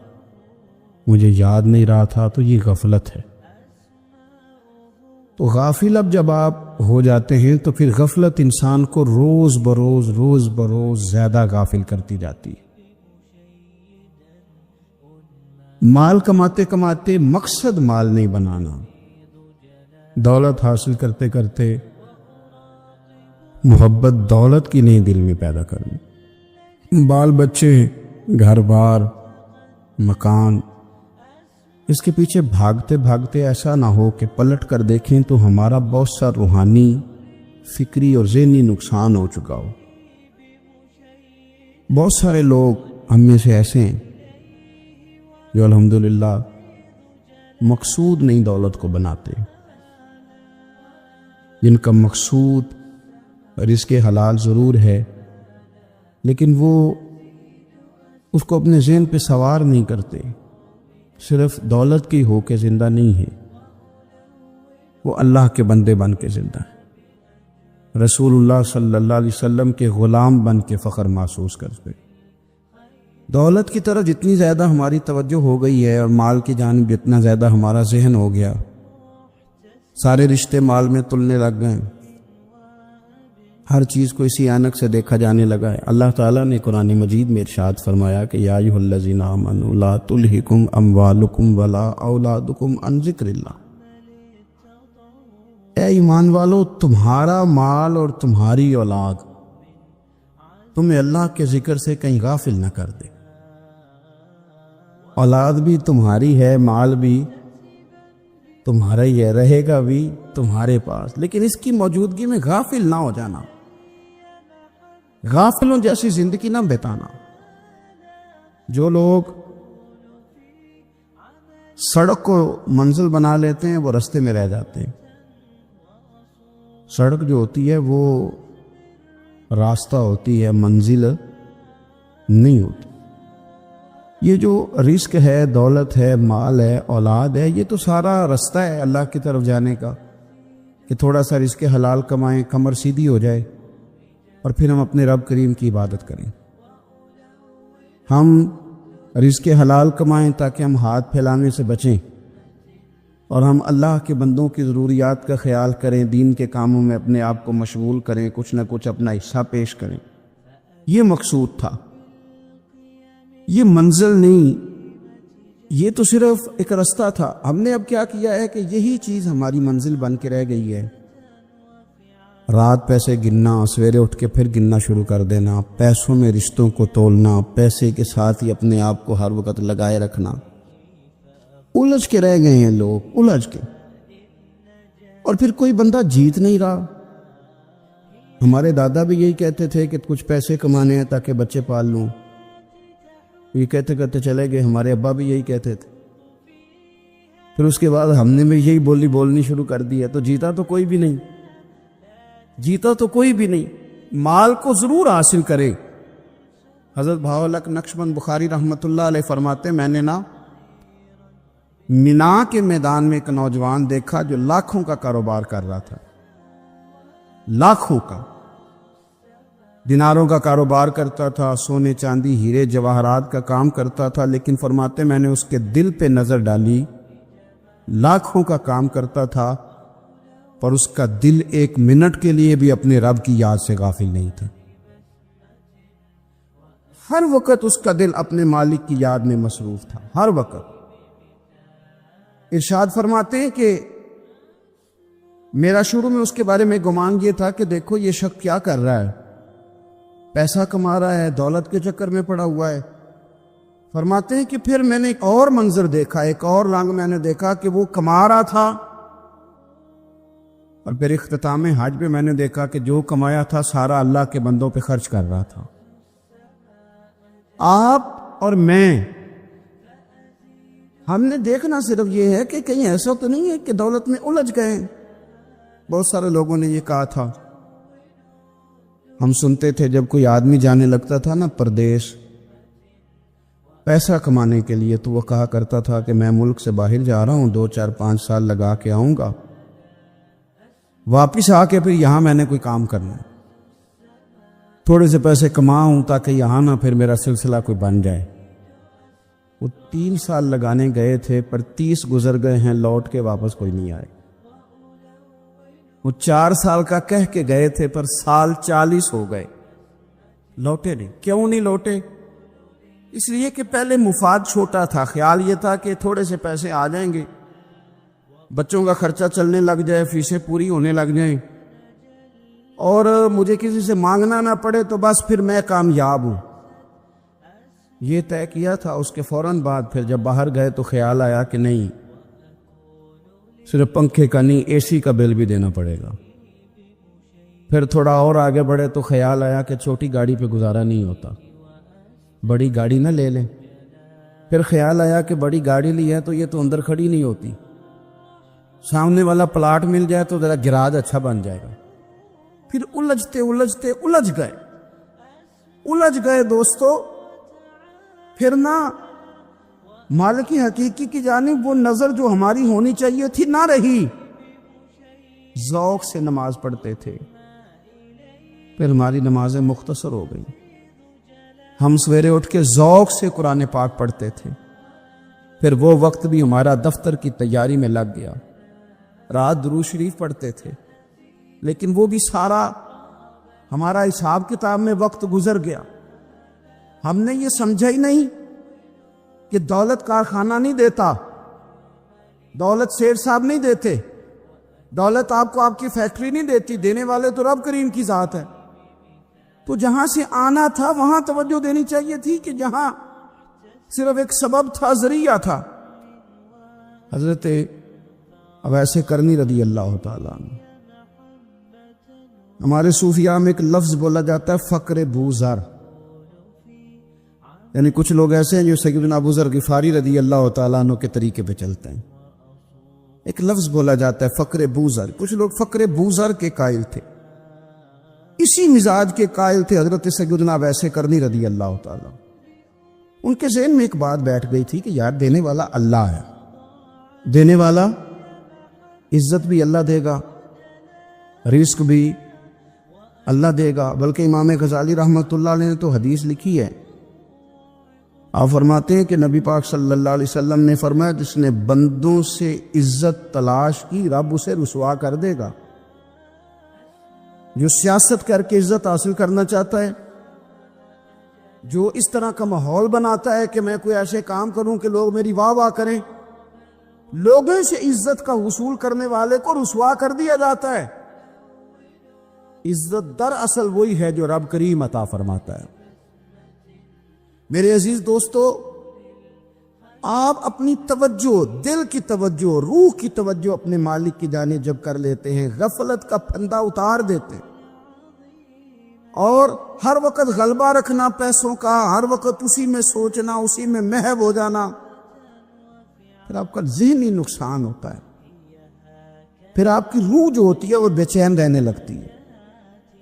مجھے یاد نہیں رہا تھا، تو یہ غفلت ہے۔ تو غافل اب جب آپ ہو جاتے ہیں تو پھر غفلت انسان کو روز بروز زیادہ غافل کرتی جاتی ہے۔ مال کماتے کماتے مقصد مال نہیں بنانا، دولت حاصل کرتے کرتے محبت دولت کی نہیں دل میں پیدا کرنی، بال بچے، گھر بار، مکان، اس کے پیچھے بھاگتے بھاگتے ایسا نہ ہو کہ پلٹ کر دیکھیں تو ہمارا بہت سا روحانی، فکری اور ذہنی نقصان ہو چکا ہو۔ بہت سارے لوگ ہم میں سے ایسے ہیں جو الحمدللہ مقصود نہیں دولت کو بناتے، جن کا مقصود رزق حلال ضرور ہے، لیکن وہ اس کو اپنے ذہن پہ سوار نہیں کرتے، صرف دولت کی ہو کے زندہ نہیں ہے، وہ اللہ کے بندے بن کے زندہ ہے، رسول اللہ صلی اللہ علیہ وسلم کے غلام بن کے فخر محسوس کرتے۔ دولت کی طرف جتنی زیادہ ہماری توجہ ہو گئی ہے اور مال کی جانب جتنا زیادہ ہمارا ذہن ہو گیا، سارے رشتے مال میں تلنے لگ گئے، ہر چیز کو اسی عینک سے دیکھا جانے لگا ہے۔ اللہ تعالیٰ نے قرآن مجید میں ارشاد فرمایا کہ یا ایھا الذین آمنوا لا تلھکم اموالکم ولا اولادکم عن ذکر اللہ، اے ایمان والو تمہارا مال اور تمہاری اولاد تمہیں اللہ کے ذکر سے کہیں غافل نہ کر دے۔ اولاد بھی تمہاری ہے، مال بھی تمہارا ہی ہے، رہے گا بھی تمہارے پاس، لیکن اس کی موجودگی میں غافل نہ ہو جانا، غافلوں جیسی زندگی نہ بتانا۔ جو لوگ سڑک کو منزل بنا لیتے ہیں، وہ رستے میں رہ جاتے ہیں۔ سڑک جو ہوتی ہے وہ راستہ ہوتی ہے، منزل نہیں ہوتی۔ یہ جو رزق ہے، دولت ہے، مال ہے، اولاد ہے، یہ تو سارا رستہ ہے اللہ کی طرف جانے کا، کہ تھوڑا سا رزق حلال کمائیں، کمر سیدھی ہو جائے، اور پھر ہم اپنے رب کریم کی عبادت کریں۔ ہم رزق حلال کمائیں تاکہ ہم ہاتھ پھیلانے سے بچیں، اور ہم اللہ کے بندوں کی ضروریات کا خیال کریں، دین کے کاموں میں اپنے آپ کو مشغول کریں، کچھ نہ کچھ اپنا حصہ پیش کریں۔ یہ مقصود تھا، یہ منزل نہیں، یہ تو صرف ایک رستہ تھا۔ ہم نے اب کیا کیا ہے کہ یہی چیز ہماری منزل بن کے رہ گئی ہے۔ رات پیسے گننا، سویرے اٹھ کے پھر گننا شروع کر دینا، پیسوں میں رشتوں کو تولنا، پیسے کے ساتھ ہی اپنے آپ کو ہر وقت لگائے رکھنا۔ الجھ کے رہ گئے ہیں لوگ، الجھ کے، اور پھر کوئی بندہ جیت نہیں رہا۔ ہمارے دادا بھی یہی کہتے تھے کہ کچھ پیسے کمانے ہیں تاکہ بچے پال لوں، یہ کہتے کہتے چلے گئے۔ ہمارے ابا بھی یہی کہتے تھے، پھر اس کے بعد ہم نے بھی یہی بولنی شروع کر دی ہے، تو جیتا تو کوئی بھی نہیں، جیتا تو کوئی بھی نہیں۔ مال کو ضرور حاصل کرے۔ حضرت بہاءالحق نقشبند بخاری رحمۃ اللہ علیہ فرماتے، میں نے مینا کے میدان میں ایک نوجوان دیکھا جو لاکھوں کا کاروبار کر رہا تھا، لاکھوں کا، دیناروں کا کاروبار کرتا تھا، سونے چاندی ہیرے جواہرات کا کام کرتا تھا، لیکن فرماتے میں نے اس کے دل پہ نظر ڈالی، لاکھوں کا کام کرتا تھا پر اس کا دل ایک منٹ کے لیے بھی اپنے رب کی یاد سے غافل نہیں تھا۔ ہر وقت اس کا دل اپنے مالک کی یاد میں مصروف تھا، ہر وقت۔ ارشاد فرماتے ہیں کہ میرا شروع میں اس کے بارے میں گمان یہ تھا کہ دیکھو یہ شخص کیا کر رہا ہے، پیسہ کما رہا ہے، دولت کے چکر میں پڑا ہوا ہے۔ فرماتے ہیں کہ پھر میں نے ایک اور منظر دیکھا، ایک اور رنگ میں نے دیکھا کہ وہ کما رہا تھا، اور پھر اختتام حج میں میں نے دیکھا کہ جو کمایا تھا سارا اللہ کے بندوں پہ خرچ کر رہا تھا۔ آپ اور میں، ہم نے دیکھنا صرف یہ ہے کہ کہیں ایسا تو نہیں ہے کہ دولت میں الجھ گئے۔ بہت سارے لوگوں نے یہ کہا تھا، ہم سنتے تھے جب کوئی آدمی جانے لگتا تھا نا پردیش پیسہ کمانے کے لیے، تو وہ کہا کرتا تھا کہ میں ملک سے باہر جا رہا ہوں، 2 4 5 سال لگا کے آؤں گا، واپس آ کے پھر یہاں میں نے کوئی کام کرنا ہے، تھوڑے سے پیسے کماؤں تاکہ یہاں نہ پھر میرا سلسلہ کوئی بن جائے۔ وہ 3 سال لگانے گئے تھے پر 30 گزر گئے ہیں، لوٹ کے واپس کوئی نہیں آئے۔ وہ 4 سال کا کہہ کے گئے تھے پر سال 40 ہو گئے، لوٹے نہیں۔ کیوں نہیں لوٹے؟ اس لیے کہ پہلے مفاد چھوٹا تھا، خیال یہ تھا کہ تھوڑے سے پیسے آ جائیں گے، بچوں کا خرچہ چلنے لگ جائے، فیسیں پوری ہونے لگ جائیں، اور مجھے کسی سے مانگنا نہ پڑے، تو بس پھر میں کامیاب ہوں۔ یہ طے کیا تھا۔ اس کے فوراً بعد پھر جب باہر گئے تو خیال آیا کہ نہیں، صرف پنکھے کا نہیں، اے سی کا بل بھی دینا پڑے گا۔ پھر تھوڑا اور آگے بڑھے تو خیال آیا کہ چھوٹی گاڑی پہ گزارا نہیں ہوتا، بڑی گاڑی نہ لے لیں۔ پھر خیال آیا کہ بڑی گاڑی لی ہے تو یہ تو اندر کھڑی نہیں ہوتی، سامنے والا پلاٹ مل جائے تو ذرا گراج اچھا بن جائے گا۔ پھر الجھتے الجھ گئے دوستو۔ پھر نہ مالک حقیقی کی جانب وہ نظر جو ہماری ہونی چاہیے تھی نہ رہی۔ ذوق سے نماز پڑھتے تھے، پھر ہماری نمازیں مختصر ہو گئیں۔ ہم سویرے اٹھ کے ذوق سے قرآن پاک پڑھتے تھے، پھر وہ وقت بھی ہمارا دفتر کی تیاری میں لگ گیا۔ رات درود شریف پڑھتے تھے، لیکن وہ بھی سارا ہمارا حساب کتاب میں وقت گزر گیا۔ ہم نے یہ سمجھا ہی نہیں کہ دولت کارخانہ نہیں دیتا، دولت سیٹ صاحب نہیں دیتے، دولت آپ کو آپ کی فیکٹری نہیں دیتی، دینے والے تو رب کریم کی ذات ہے۔ تو جہاں سے آنا تھا وہاں توجہ دینی چاہیے تھی کہ جہاں صرف ایک سبب تھا، ذریعہ تھا۔ حضرت اویس کرنی رضی اللہ تعالیٰ عنہ، ہمارے صوفیاء میں ایک لفظ بولا جاتا ہے فقر بوزر۔ یعنی کچھ لوگ ایسے ہیں جو سیدنا ابو ذر غفاری رضی اللہ تعالیٰ عنہ کے طریقے پہ چلتے ہیں. ایک لفظ بولا جاتا ہے فقر بوذر. کچھ لوگ فقر بوذر کے قائل تھے، اسی مزاج کے قائل تھے حضرت سیدنا ویس کرنی رضی اللہ تعالیٰ. ان کے ذہن میں ایک بات بیٹھ گئی تھی کہ یار دینے والا اللہ ہے، دینے والا عزت بھی اللہ دے گا، رزق بھی اللہ دے گا. بلکہ امام غزالی رحمۃ اللہ علیہ نے تو حدیث لکھی ہے، آپ فرماتے ہیں کہ نبی پاک صلی اللہ علیہ وسلم نے فرمایا جس نے بندوں سے عزت تلاش کی رب اسے رسوا کر دے گا. جو سیاست کر کے عزت حاصل کرنا چاہتا ہے، جو اس طرح کا ماحول بناتا ہے کہ میں کوئی ایسے کام کروں کہ لوگ میری واہ واہ کریں، لوگوں سے عزت کا حصول کرنے والے کو رسوا کر دیا جاتا ہے. عزت دراصل وہی ہے جو رب کریم عطا فرماتا ہے. میرے عزیز دوستو، آپ اپنی توجہ، دل کی توجہ، روح کی توجہ اپنے مالک کی جانب جب کر لیتے ہیں، غفلت کا پھندا اتار دیتے ہیں اور ہر وقت غلبہ رکھنا پیسوں کا، ہر وقت اسی میں سوچنا، اسی میں محو ہو جانا، پھر آپ کا ذہنی نقصان ہوتا ہے. پھر آپ کی روح جو ہوتی ہے وہ بے چین رہنے لگتی ہے.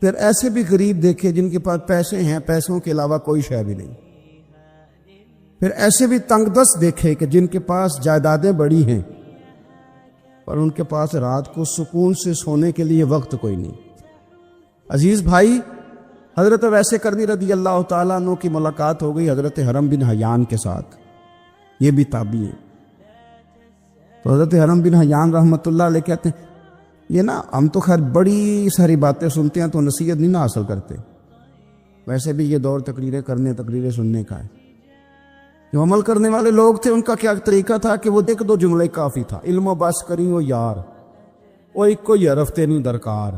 پھر ایسے بھی غریب دیکھے جن کے پاس پیسے ہیں، پیسوں کے علاوہ کوئی شے بھی نہیں. پھر ایسے بھی تنگ دست دیکھے کہ جن کے پاس جائیدادیں بڑی ہیں پر ان کے پاس رات کو سکون سے سونے کے لیے وقت کوئی نہیں. عزیز بھائی، حضرت ویس کرنی رضی اللہ تعالیٰ عنہ کی ملاقات ہو گئی حضرت حرم بن حیان کے ساتھ. یہ بھی تابعی ہیں. تو حضرت حرم بن حیان رحمۃ اللہ علیہ کہتے ہیں یہ نا ہم تو خیر بڑی ساری باتیں سنتے ہیں تو نصیحت نہیں نہ حاصل کرتے. ویسے بھی یہ دور تقریریں سننے کا ہے. جو عمل کرنے والے لوگ تھے ان کا کیا طریقہ تھا کہ وہ ایک دو جملے کافی تھا. علم و بس کری ہو یار، وہ ایک کوئی حرف تینوں درکار.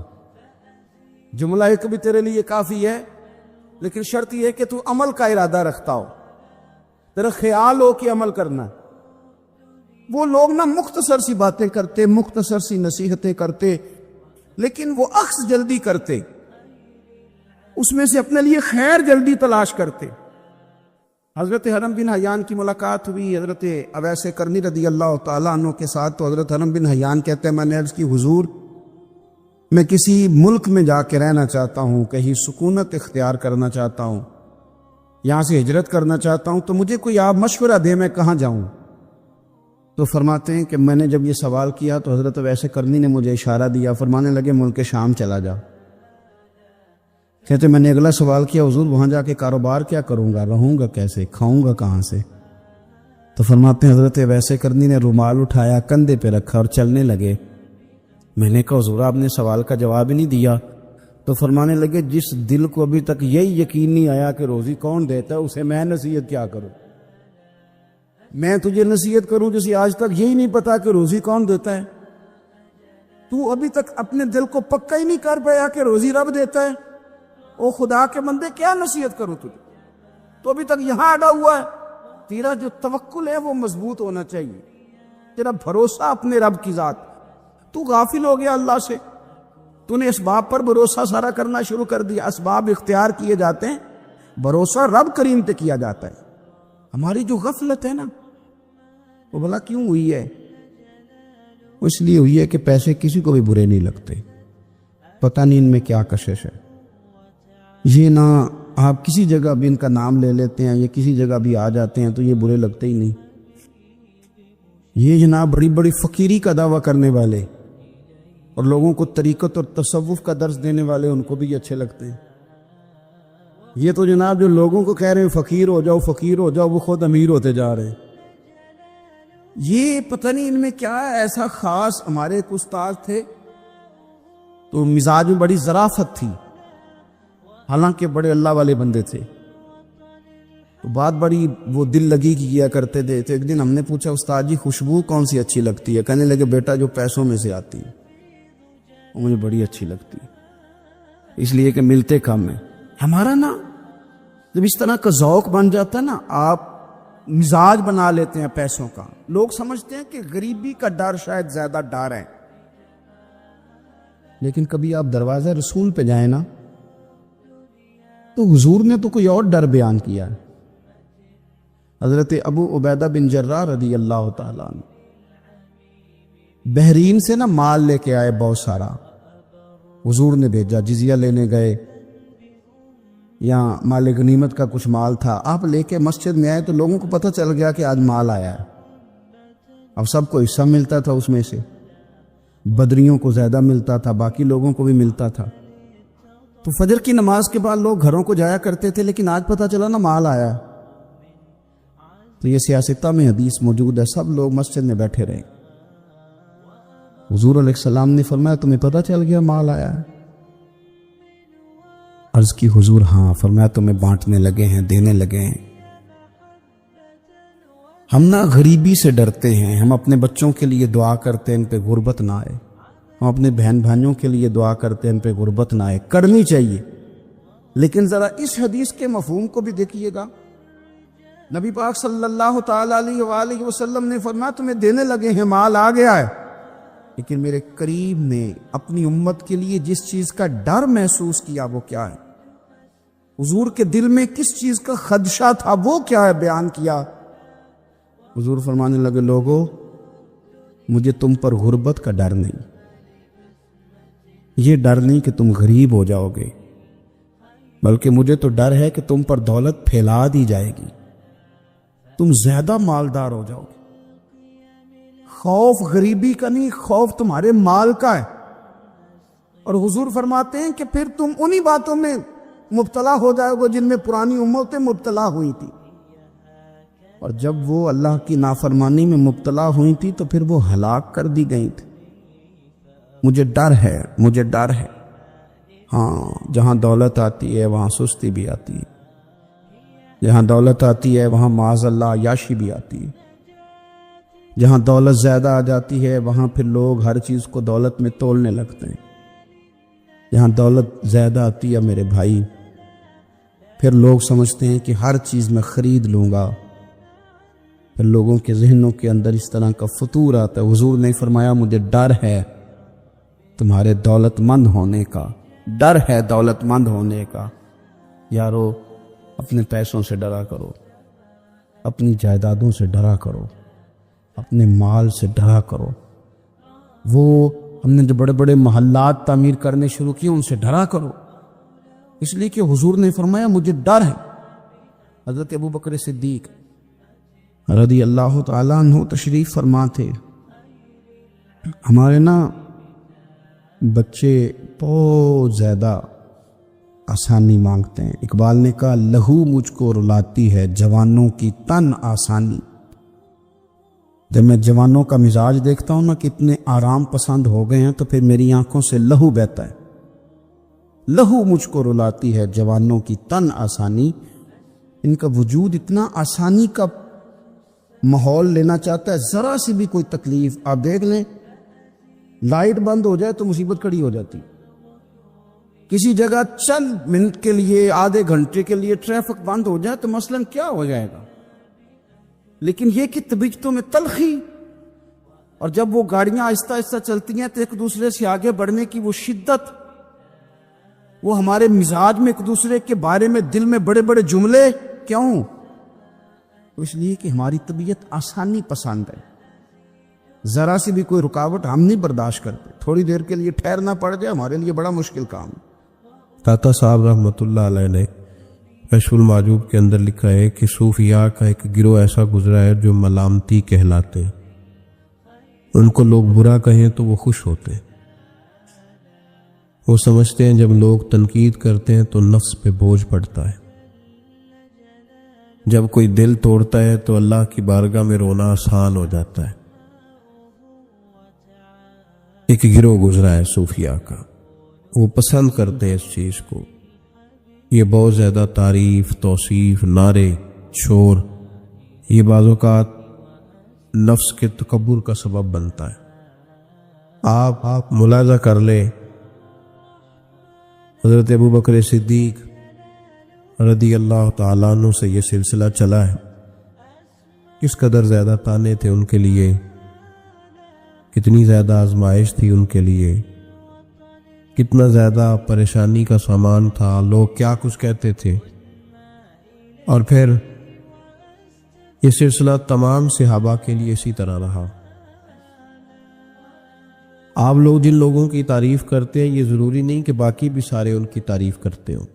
جملہ ایک بھی تیرے لیے کافی ہے، لیکن شرط یہ ہے کہ تو عمل کا ارادہ رکھتا ہو، تیرا خیال ہو کہ عمل کرنا ہے. وہ لوگ نا مختصر سی باتیں کرتے، مختصر سی نصیحتیں کرتے، لیکن وہ عکس جلدی کرتے، اس میں سے اپنے لیے خیر جلدی تلاش کرتے. حضرت حرم بن حیان کی ملاقات ہوئی حضرت ویس کرنی رضی اللہ تعالیٰ عنہ کے ساتھ. تو حضرت حرم بن حیان کہتے ہیں میں نے عرض کی حضور میں کسی ملک میں جا کے رہنا چاہتا ہوں، کہیں سکونت اختیار کرنا چاہتا ہوں، یہاں سے ہجرت کرنا چاہتا ہوں، تو مجھے کوئی آپ مشورہ دے میں کہاں جاؤں. تو فرماتے ہیں کہ میں نے جب یہ سوال کیا تو حضرت ویس کرنی نے مجھے اشارہ دیا، فرمانے لگے ملک شام چلا جا. کہتے میں نے اگلا سوال کیا حضور وہاں جا کے کاروبار کیا کروں گا، رہوں گا کیسے، کھاؤں گا کہاں سے. تو فرماتے ہیں حضرت ویس کرنی نے رومال اٹھایا، کندھے پہ رکھا اور چلنے لگے. میں نے کہا حضور آپ نے سوال کا جواب ہی نہیں دیا. تو فرمانے لگے جس دل کو ابھی تک یہی یقین نہیں آیا کہ روزی کون دیتا ہے اسے میں نصیحت کیا کروں. میں تجھے نصیحت کروں جسے آج تک یہی نہیں پتا کہ روزی کون دیتا ہے. تو ابھی تک اپنے دل کو پکا ہی نہیں کر پایا کہ روزی رب دیتا ہے. او خدا کے بندے کیا نصیحت کروں تجھے، تو ابھی تک یہاں اڑا ہوا ہے. تیرا جو توکل ہے وہ مضبوط ہونا چاہیے، تیرا بھروسہ اپنے رب کی ذات. تو غافل ہو گیا اللہ سے، تو نے اسباب پر بھروسہ سارا کرنا شروع کر دیا. اسباب اختیار کیے جاتے ہیں، بھروسہ رب کریم پہ کیا جاتا ہے. ہماری جو غفلت ہے نا وہ بھلا کیوں ہوئی ہے؟ اس لیے ہوئی ہے کہ پیسے کسی کو بھی برے نہیں لگتے. پتہ نہیں ان میں کیا کشش ہے. یہ نہ آپ کسی جگہ بھی ان کا نام لے لیتے ہیں یا کسی جگہ بھی آ جاتے ہیں تو یہ برے لگتے ہی نہیں. یہ جناب بڑی بڑی فقیری کا دعویٰ کرنے والے اور لوگوں کو طریقت اور تصوف کا درس دینے والے ان کو بھی اچھے لگتے ہیں. یہ تو جناب جو لوگوں کو کہہ رہے ہیں فقیر ہو جاؤ فقیر ہو جاؤ، وہ خود امیر ہوتے جا رہے ہیں. یہ پتہ نہیں ان میں کیا ہے ایسا خاص. ہمارے ایک استاد تھے تو مزاج میں بڑی ظرافت تھی، حالانکہ بڑے اللہ والے بندے تھے. تو بات بڑی وہ دل لگی کی کیا کرتے تھے. تو ایک دن ہم نے پوچھا استاد جی خوشبو کون سی اچھی لگتی ہے؟ کہنے لگے بیٹا جو پیسوں میں سے آتی ہے وہ مجھے بڑی اچھی لگتی ہے، اس لیے کہ ملتے کم ہیں. ہمارا نا جب اس طرح کا ذوق بن جاتا ہے نا، آپ مزاج بنا لیتے ہیں پیسوں کا. لوگ سمجھتے ہیں کہ غریبی کا ڈر شاید زیادہ ڈر ہے، لیکن کبھی آپ دروازہ رسول پہ جائیں نا تو حضور نے تو کوئی اور ڈر بیان کیا ہے. حضرت ابو عبیدہ بن جراح رضی اللہ تعالیٰ عنہ بحرین سے نا مال لے کے آئے بہت سارا، حضور نے بھیجا، جزیہ لینے گئے یا مال غنیمت کا کچھ مال تھا، آپ لے کے مسجد میں آئے تو لوگوں کو پتہ چل گیا کہ آج مال آیا ہے۔ اب سب کو حصہ ملتا تھا اس میں سے، بدریوں کو زیادہ ملتا تھا، باقی لوگوں کو بھی ملتا تھا۔ تو فجر کی نماز کے بعد لوگ گھروں کو جایا کرتے تھے، لیکن آج پتہ چلا نا مال آیا ہے۔ تو یہ سیاستہ میں حدیث موجود ہے، سب لوگ مسجد میں بیٹھے رہے۔ حضور علیہ السلام نے فرمایا تمہیں پتہ چل گیا مال آیا ہے؟ عرض کی حضور ہاں۔ فرمایا تمہیں بانٹنے لگے ہیں، دینے لگے ہیں۔ ہم نا غریبی سے ڈرتے ہیں، ہم اپنے بچوں کے لیے دعا کرتے ہیں ان پہ غربت نہ آئے، ہم اپنے بہن بھائیوں کے لیے دعا کرتے ہیں ان پہ غربت نہ آئے، کرنی چاہیے، لیکن ذرا اس حدیث کے مفہوم کو بھی دیکھیے گا۔ نبی پاک صلی اللہ تعالی علیہ وآلہ وسلم نے فرمایا تمہیں دینے لگے ہیں، مال آ گیا ہے، لیکن میرے قریب نے اپنی امت کے لیے جس چیز کا ڈر محسوس کیا وہ کیا ہے؟ حضور کے دل میں کس چیز کا خدشہ تھا وہ کیا ہے بیان کیا۔ حضور فرمانے لگے لوگو مجھے تم پر غربت کا ڈر نہیں، یہ ڈر نہیں کہ تم غریب ہو جاؤ گے، بلکہ مجھے تو ڈر ہے کہ تم پر دولت پھیلا دی جائے گی، تم زیادہ مالدار ہو جاؤ گے۔ خوف غریبی کا نہیں، خوف تمہارے مال کا ہے۔ اور حضور فرماتے ہیں کہ پھر تم انہی باتوں میں مبتلا ہو جاؤ گے جن میں پرانی امتیں مبتلا ہوئی تھی، اور جب وہ اللہ کی نافرمانی میں مبتلا ہوئی تھی تو پھر وہ ہلاک کر دی گئی تھی۔ مجھے ڈر ہے، مجھے ڈر ہے۔ ہاں جہاں دولت آتی ہے وہاں سستی بھی آتی ہے، جہاں دولت آتی ہے وہاں معاذ اللہ عیاشی بھی آتی ہے، جہاں دولت زیادہ آ جاتی ہے وہاں پھر لوگ ہر چیز کو دولت میں تولنے لگتے ہیں۔ جہاں دولت زیادہ آتی ہے میرے بھائی، پھر لوگ سمجھتے ہیں کہ ہر چیز میں خرید لوں گا، پھر لوگوں کے ذہنوں کے اندر اس طرح کا فطور آتا ہے۔ حضور نے فرمایا مجھے ڈر ہے تمہارے دولت مند ہونے کا، ڈر ہے دولت مند ہونے کا۔ یارو اپنے پیسوں سے ڈرا کرو، اپنی جائیدادوں سے ڈرا کرو، اپنے مال سے ڈرا کرو۔ وہ ہم نے جو بڑے بڑے محلات تعمیر کرنے شروع کیے ان سے ڈرا کرو، اس لیے کہ حضور نے فرمایا مجھے ڈر ہے۔ حضرت ابو بکر صدیق رضی اللہ تعالیٰ عنہ تشریف فرما تھے۔ ہمارے نا بچے بہت زیادہ آسانی مانگتے ہیں۔ اقبال نے کہا لہو مجھ کو رلاتی ہے جوانوں کی تن آسانی۔ جب میں جوانوں کا مزاج دیکھتا ہوں نا کتنے آرام پسند ہو گئے ہیں تو پھر میری آنکھوں سے لہو بہتا ہے۔ لہو مجھ کو رلاتی ہے جوانوں کی تن آسانی، ان کا وجود اتنا آسانی کا ماحول لینا چاہتا ہے، ذرا سی بھی کوئی تکلیف آپ دیکھ لیں، لائٹ بند ہو جائے تو مصیبت کھڑی ہو جاتی، کسی جگہ چند منٹ کے لیے آدھے گھنٹے کے لیے ٹریفک بند ہو جائے تو مثلاً کیا ہو جائے گا، لیکن یہ کہ طبیعتوں میں تلخی، اور جب وہ گاڑیاں آہستہ آہستہ چلتی ہیں تو ایک دوسرے سے آگے بڑھنے کی وہ شدت، وہ ہمارے مزاج میں ایک دوسرے کے بارے میں دل میں بڑے بڑے جملے، کیوں؟ اس لیے کہ ہماری طبیعت آسانی پسند ہے، ذرا سی بھی کوئی رکاوٹ ہم نہیں برداشت کرتے، تھوڑی دیر کے لیے ٹھہرنا پڑ جائے ہمارے لیے بڑا مشکل کام ہے۔ داتا صاحب رحمۃ اللہ علیہ نے کشف المعجوب کے اندر لکھا ہے کہ صوفیاء کا ایک گروہ ایسا گزرا ہے جو ملامتی کہلاتے ہیں، ان کو لوگ برا کہیں تو وہ خوش ہوتے ہیں، وہ سمجھتے ہیں جب لوگ تنقید کرتے ہیں تو نفس پہ بوجھ پڑتا ہے، جب کوئی دل توڑتا ہے تو اللہ کی بارگاہ میں رونا آسان ہو جاتا ہے۔ ایک گروہ گزرا ہے صوفیاء کا، وہ پسند کرتے ہیں اس چیز کو، یہ بہت زیادہ تعریف، توصیف، نعرے، شور، یہ بعض اوقات نفس کے تکبر کا سبب بنتا ہے۔ آپ ملاحظہ کر لیں، حضرت ابو بکر صدیق رضی اللہ تعالیٰ عنہ سے یہ سلسلہ چلا ہے، کس قدر زیادہ تانے تھے ان کے لیے، کتنی زیادہ آزمائش تھی ان کے لیے، کتنا زیادہ پریشانی کا سامان تھا، لوگ کیا کچھ کہتے تھے، اور پھر یہ سلسلہ تمام صحابہ کے لیے اسی طرح رہا۔ آپ لوگ جن لوگوں کی تعریف کرتے ہیں یہ ضروری نہیں کہ باقی بھی سارے ان کی تعریف کرتے ہوں۔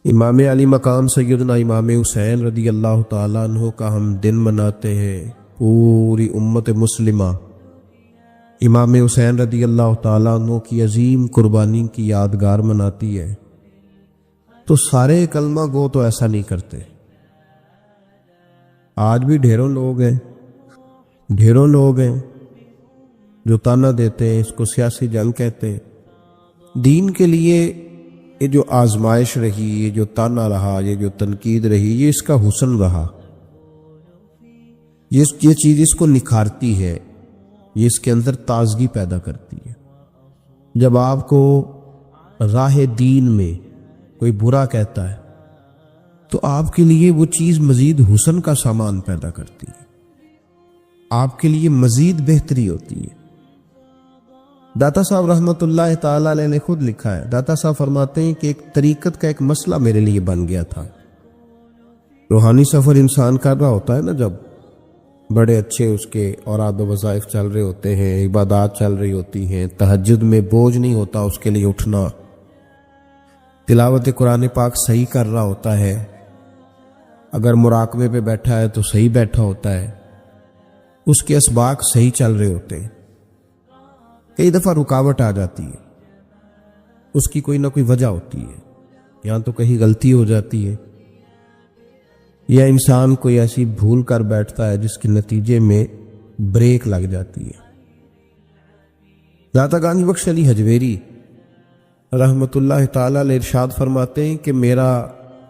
امام علی مقام سیدنا امام حسین رضی اللہ تعالیٰ عنہ کا ہم دن مناتے ہیں، پوری امت مسلمہ امام حسین رضی اللہ تعالیٰ عنہ کی عظیم قربانی کی یادگار مناتی ہے، تو سارے کلمہ گو تو ایسا نہیں کرتے۔ آج بھی ڈھیروں لوگ ہیں جو تانا دیتے ہیں، اس کو سیاسی جنگ کہتے ہیں۔ دین کے لیے یہ جو آزمائش رہی، یہ جو تانا رہا، یہ جو تنقید رہی، یہ اس کا حسن رہا، یہ چیز اس کو نکھارتی ہے، یہ اس کے اندر تازگی پیدا کرتی ہے۔ جب آپ کو راہ دین میں کوئی برا کہتا ہے تو آپ کے لیے وہ چیز مزید حسن کا سامان پیدا کرتی ہے، آپ کے لیے مزید بہتری ہوتی ہے۔ داتا صاحب رحمۃ اللہ تعالی علیہ نے خود لکھا ہے، داتا صاحب فرماتے ہیں کہ ایک طریقت کا ایک مسئلہ میرے لیے بن گیا تھا۔ روحانی سفر انسان کر رہا ہوتا ہے نا، جب بڑے اچھے اس کے اوراد و وظائف چل رہے ہوتے ہیں، عبادات چل رہی ہوتی ہیں، تہجد میں بوجھ نہیں ہوتا اس کے لیے اٹھنا، تلاوت قرآن پاک صحیح کر رہا ہوتا ہے، اگر مراقبے پہ بیٹھا ہے تو صحیح بیٹھا ہوتا ہے، اس کے اسباق صحیح چل رہے ہوتے ہیں، کئی دفعہ رکاوٹ آ جاتی ہے، اس کی کوئی نہ کوئی وجہ ہوتی ہے، یہاں تو کہیں غلطی ہو جاتی ہے، یا انسان کوئی ایسی بھول کر بیٹھتا ہے جس کے نتیجے میں بریک لگ جاتی ہے۔ داتا گانج بخش علی حجویری رحمۃ اللہ تعالی علیہ ارشاد فرماتے ہیں کہ میرا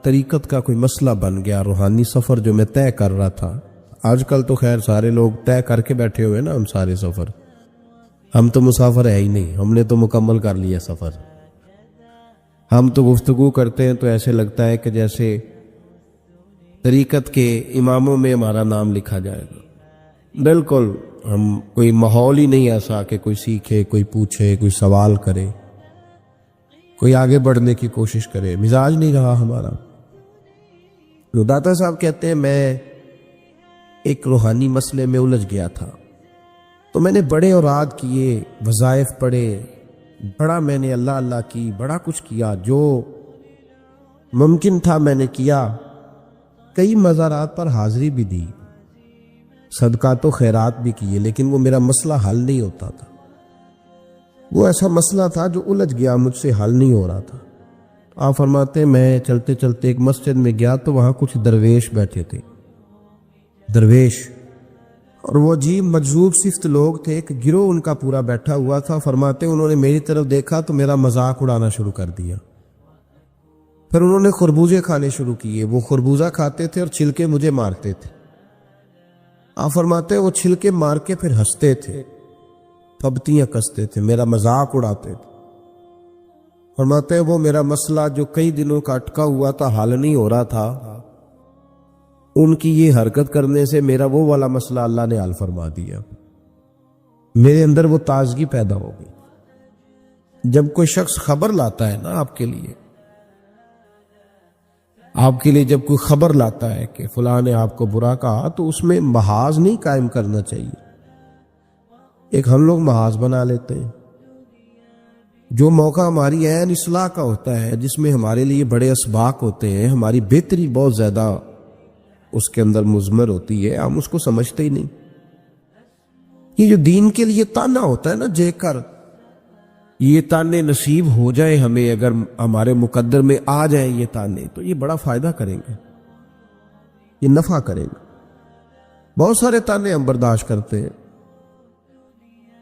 طریقت کا کوئی مسئلہ بن گیا، روحانی سفر جو میں طے کر رہا تھا۔ آج کل تو خیر سارے لوگ طے کر کے بیٹھے ہوئے نا، ہم سارے سفر، ہم تو مسافر ہے ہی نہیں، ہم نے تو مکمل کر لیا سفر۔ ہم تو گفتگو کرتے ہیں تو ایسے لگتا ہے کہ جیسے طریقت کے اماموں میں ہمارا نام لکھا جائے گا۔ بالکل ہم کوئی ماحول ہی نہیں ایسا کہ کوئی سیکھے، کوئی پوچھے، کوئی سوال کرے، کوئی آگے بڑھنے کی کوشش کرے، مزاج نہیں رہا ہمارا۔ تو داتا صاحب کہتے ہیں میں ایک روحانی مسئلے میں الجھ گیا تھا، تو میں نے بڑے اوراد کیے، وظائف پڑھے، بڑا میں نے اللہ اللہ کی، بڑا کچھ کیا، جو ممکن تھا میں نے کیا، کئی مزارات پر حاضری بھی دی، صدقات و خیرات بھی کیے، لیکن وہ میرا مسئلہ حل نہیں ہوتا تھا۔ وہ ایسا مسئلہ تھا جو الجھ گیا، مجھ سے حل نہیں ہو رہا تھا۔ آپ فرماتے ہیں میں چلتے چلتے ایک مسجد میں گیا تو وہاں کچھ درویش بیٹھے تھے، درویش، اور وہ عجیب مجذوب صفت لوگ تھے، ایک گروہ ان کا پورا بیٹھا ہوا تھا۔ فرماتے ہیں انہوں نے میری طرف دیکھا تو میرا مذاق اڑانا شروع کر دیا، پھر انہوں نے خربوزے کھانے شروع کیے، وہ خربوزہ کھاتے تھے اور چھلکے مجھے مارتے تھے۔ آپ فرماتے ہیں وہ چھلکے مار کے پھر ہنستے تھے، پھبتیاں کستے تھے، میرا مذاق اڑاتے تھے۔ فرماتے ہیں وہ میرا مسئلہ جو کئی دنوں کا اٹکا ہوا تھا، حل نہیں ہو رہا تھا، ان کی یہ حرکت کرنے سے میرا وہ والا مسئلہ اللہ نے حل فرما دیا، میرے اندر وہ تازگی پیدا ہو گئی۔ جب کوئی شخص خبر لاتا ہے نا آپ کے لیے جب کوئی خبر لاتا ہے کہ فلاں نے آپ کو برا کہا، تو اس میں محاذ نہیں قائم کرنا چاہیے۔ ایک ہم لوگ محاذ بنا لیتے ہیں، جو موقع ہماری عین اصلاح کا ہوتا ہے، جس میں ہمارے لیے بڑے اسباق ہوتے ہیں، ہماری بہتری بہت زیادہ اس کے اندر مضمر ہوتی ہے، ہم اس کو سمجھتے ہی نہیں۔ یہ جو دین کے لیے تانا ہوتا ہے نا، جے کر یہ تانے نصیب ہو جائے ہمیں، اگر ہمارے مقدر میں آ جائیں یہ تانے، تو یہ بڑا فائدہ کریں گے، یہ نفع کریں گے۔ بہت سارے تانے ہم برداشت کرتے ہیں،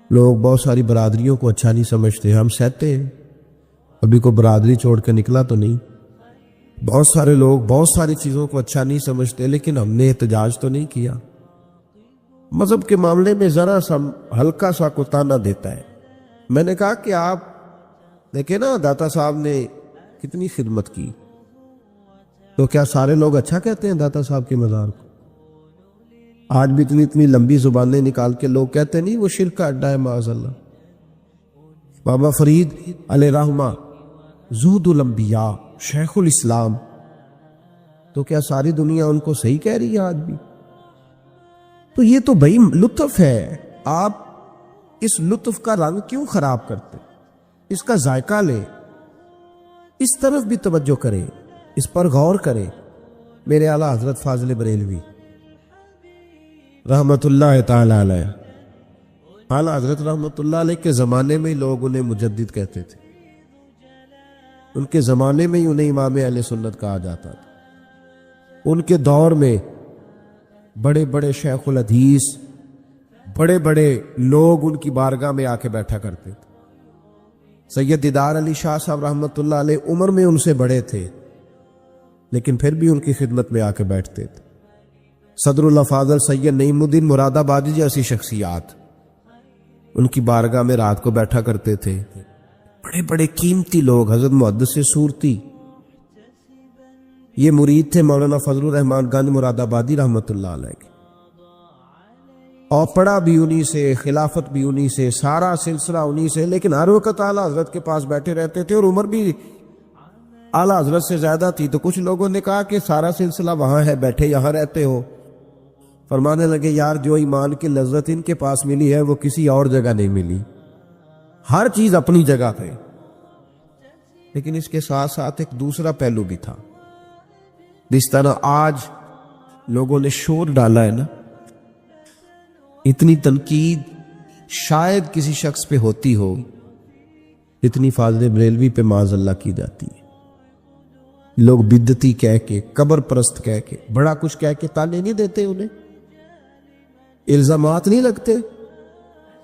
لوگ بہت ساری برادریوں کو اچھا نہیں سمجھتے، ہم سہتے ہیں، ابھی کوئی برادری چھوڑ کے نکلا تو نہیں۔ بہت سارے لوگ بہت ساری چیزوں کو اچھا نہیں سمجھتے، لیکن ہم نے احتجاج تو نہیں کیا۔ مذہب کے معاملے میں ذرا سا ہلکا سا کو تانا دیتا ہے۔ میں نے کہا کہ آپ دیکھیں نا داتا صاحب نے کتنی خدمت کی، تو کیا سارے لوگ اچھا کہتے ہیں داتا صاحب کے مزار کو؟ آج بھی اتنی لمبی زبانیں نکال کے لوگ کہتے نہیں وہ شرک کا اڈا ہے، معاذ اللہ۔ بابا فرید علیہ رحمہ زہد الانبیاء، شیخ الاسلام، تو کیا ساری دنیا ان کو صحیح کہہ رہی ہے آج بھی؟ تو یہ تو بھائی لطف ہے، آپ اس لطف کا رنگ کیوں خراب کرتے؟ اس کا ذائقہ لے، اس طرف بھی توجہ کرے، اس پر غور کرے۔ میرے اعلیٰ حضرت فاضل بریلوی رحمت اللہ تعالی علیہ، اعلیٰ حضرت رحمت اللہ علیہ کے زمانے میں ہی لوگ انہیں مجدد کہتے تھے، ان کے زمانے میں ہی انہیں امام اہل سنت کہا جاتا تھا۔ ان کے دور میں بڑے بڑے شیخ الحدیث، بڑے بڑے لوگ ان کی بارگاہ میں آ کے بیٹھا کرتے تھے۔ سید دیدار علی شاہ صاحب رحمت اللہ علیہ عمر میں ان سے بڑے تھے، لیکن پھر بھی ان کی خدمت میں آ کے بیٹھتے تھے۔ صدر اللہ فاضل سید نعیم الدین مراد آبادی جیسی شخصیات ان کی بارگاہ میں رات کو بیٹھا کرتے تھے۔ بڑے بڑے قیمتی لوگ، حضرت محدث صورتی، یہ مرید تھے مولانا فضل الرحمان گنج مراد آبادی رحمت اللہ علیہ کے، اور پڑھا بھی انہی سے، خلافت بھی انہی سے، سارا سلسلہ انہی سے، لیکن ہر وقت اعلیٰ حضرت کے پاس بیٹھے رہتے تھے، اور عمر بھی اعلیٰ حضرت سے زیادہ تھی۔ تو کچھ لوگوں نے کہا کہ سارا سلسلہ وہاں ہے، بیٹھے یہاں رہتے ہو۔ فرمانے لگے یار جو ایمان کی لذت ان کے پاس ملی ہے وہ کسی اور جگہ نہیں ملی، ہر چیز اپنی جگہ پہ۔ لیکن اس کے ساتھ ساتھ ایک دوسرا پہلو بھی تھا، جس طرح آج لوگوں نے شور ڈالا ہے نا، اتنی تنقید شاید کسی شخص پہ ہوتی ہو جتنی فاضل بریلوی پہ معاذ اللہ کی جاتی ہے۔ لوگ بدعتی کہہ کے، قبر پرست کہہ کے، بڑا کچھ کہہ کے تانے نہیں دیتے، انہیں الزامات نہیں لگتے۔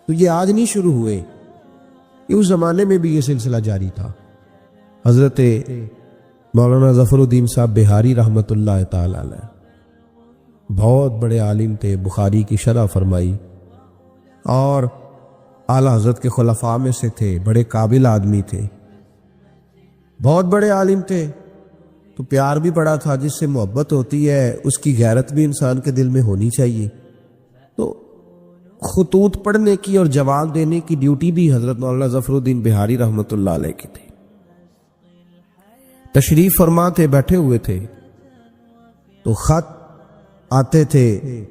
تو یہ آج نہیں شروع ہوئے، یہ اس زمانے میں بھی یہ سلسلہ جاری تھا۔ حضرت مولانا ظفر الدین صاحب بہاری رحمت اللہ تعالی علیہ بہت بڑے عالم تھے، بخاری کی شرح فرمائی، اور اعلیٰ حضرت کے خلفاء میں سے تھے، بڑے قابل آدمی تھے، بہت بڑے عالم تھے۔ تو پیار بھی بڑا تھا، جس سے محبت ہوتی ہے اس کی غیرت بھی انسان کے دل میں ہونی چاہیے۔ تو خطوط پڑھنے کی اور جواب دینے کی ڈیوٹی بھی حضرت مولانا ظفر الدین بہاری رحمت اللہ علیہ کی تھی۔ تشریف فرما تھے، بیٹھے ہوئے تھے، تو خط آتے تھے۔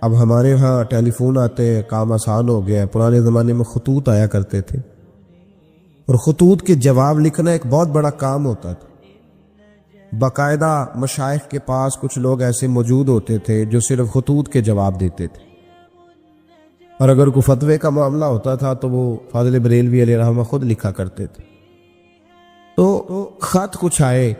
اب ہمارے ہاں ٹیلی فون آتے ہیں، کام آسان ہو گیا ہے، پرانے زمانے میں خطوط آیا کرتے تھے، اور خطوط کے جواب لکھنا ایک بہت بڑا کام ہوتا تھا۔ باقاعدہ مشائخ کے پاس کچھ لوگ ایسے موجود ہوتے تھے جو صرف خطوط کے جواب دیتے تھے، اور اگر کوئی فتوے کا معاملہ ہوتا تھا تو وہ فاضل بریلوی علیہ رحمہ خود لکھا کرتے تھے۔ تو خط کچھ آئے،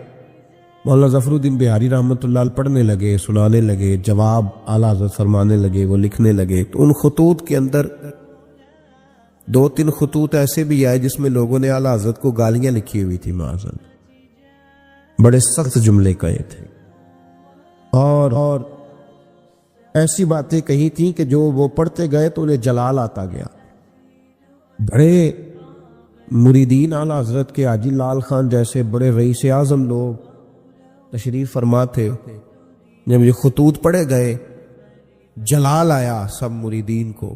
مولانا ظفر الدین بہاری رحمۃ اللہ علیہ پڑھنے لگے، سنانے لگے، جواب اعلیٰ حضرت فرمانے لگے، وہ لکھنے لگے۔ تو ان خطوط کے اندر 2-3 خطوط ایسے بھی آئے جس میں لوگوں نے اعلیٰ حضرت کو گالیاں لکھی ہوئی تھی، معاذ اللہ، بڑے سخت جملے کہے تھے، اور ایسی باتیں کہی تھیں کہ جو وہ پڑھتے گئے تو انہیں جلال آتا گیا۔ بڑے مریدین اعلیٰ حضرت کے حاجی لال خان جیسے بڑے رئیس اعظم لوگ تشریف فرما تھے، جب یہ خطوط پڑھے گئے جلال آیا سب مریدین کو،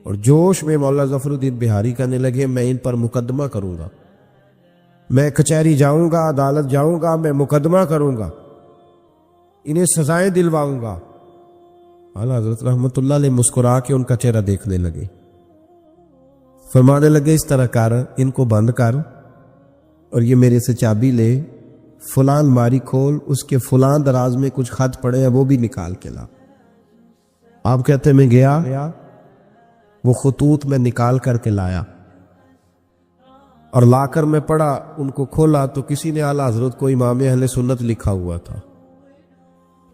اور جوش میں مولانا ظفر الدین بہاری کہنے لگے میں ان پر مقدمہ کروں گا، میں کچہری جاؤں گا، عدالت جاؤں گا، میں مقدمہ کروں گا، انہیں سزائیں دلواؤں گا۔ اعلیٰ حضرت رحمت اللہ علیہ مسکرا کے ان کا چہرہ دیکھنے لگے، فرمانے لگے اس طرح کر، ان کو بند کر، اور یہ میرے سے چابی لے، فلاں الماری کھول، اس کے فلاں دراز میں کچھ خط پڑے ہیں وہ بھی نکال کے لا۔ آپ کہتے میں گیا، وہ خطوط میں نکال کر کے لایا، اور لا کر میں پڑھا، ان کو کھولا تو کسی نے اعلیٰ حضرت کو امام اہل سنت لکھا ہوا تھا،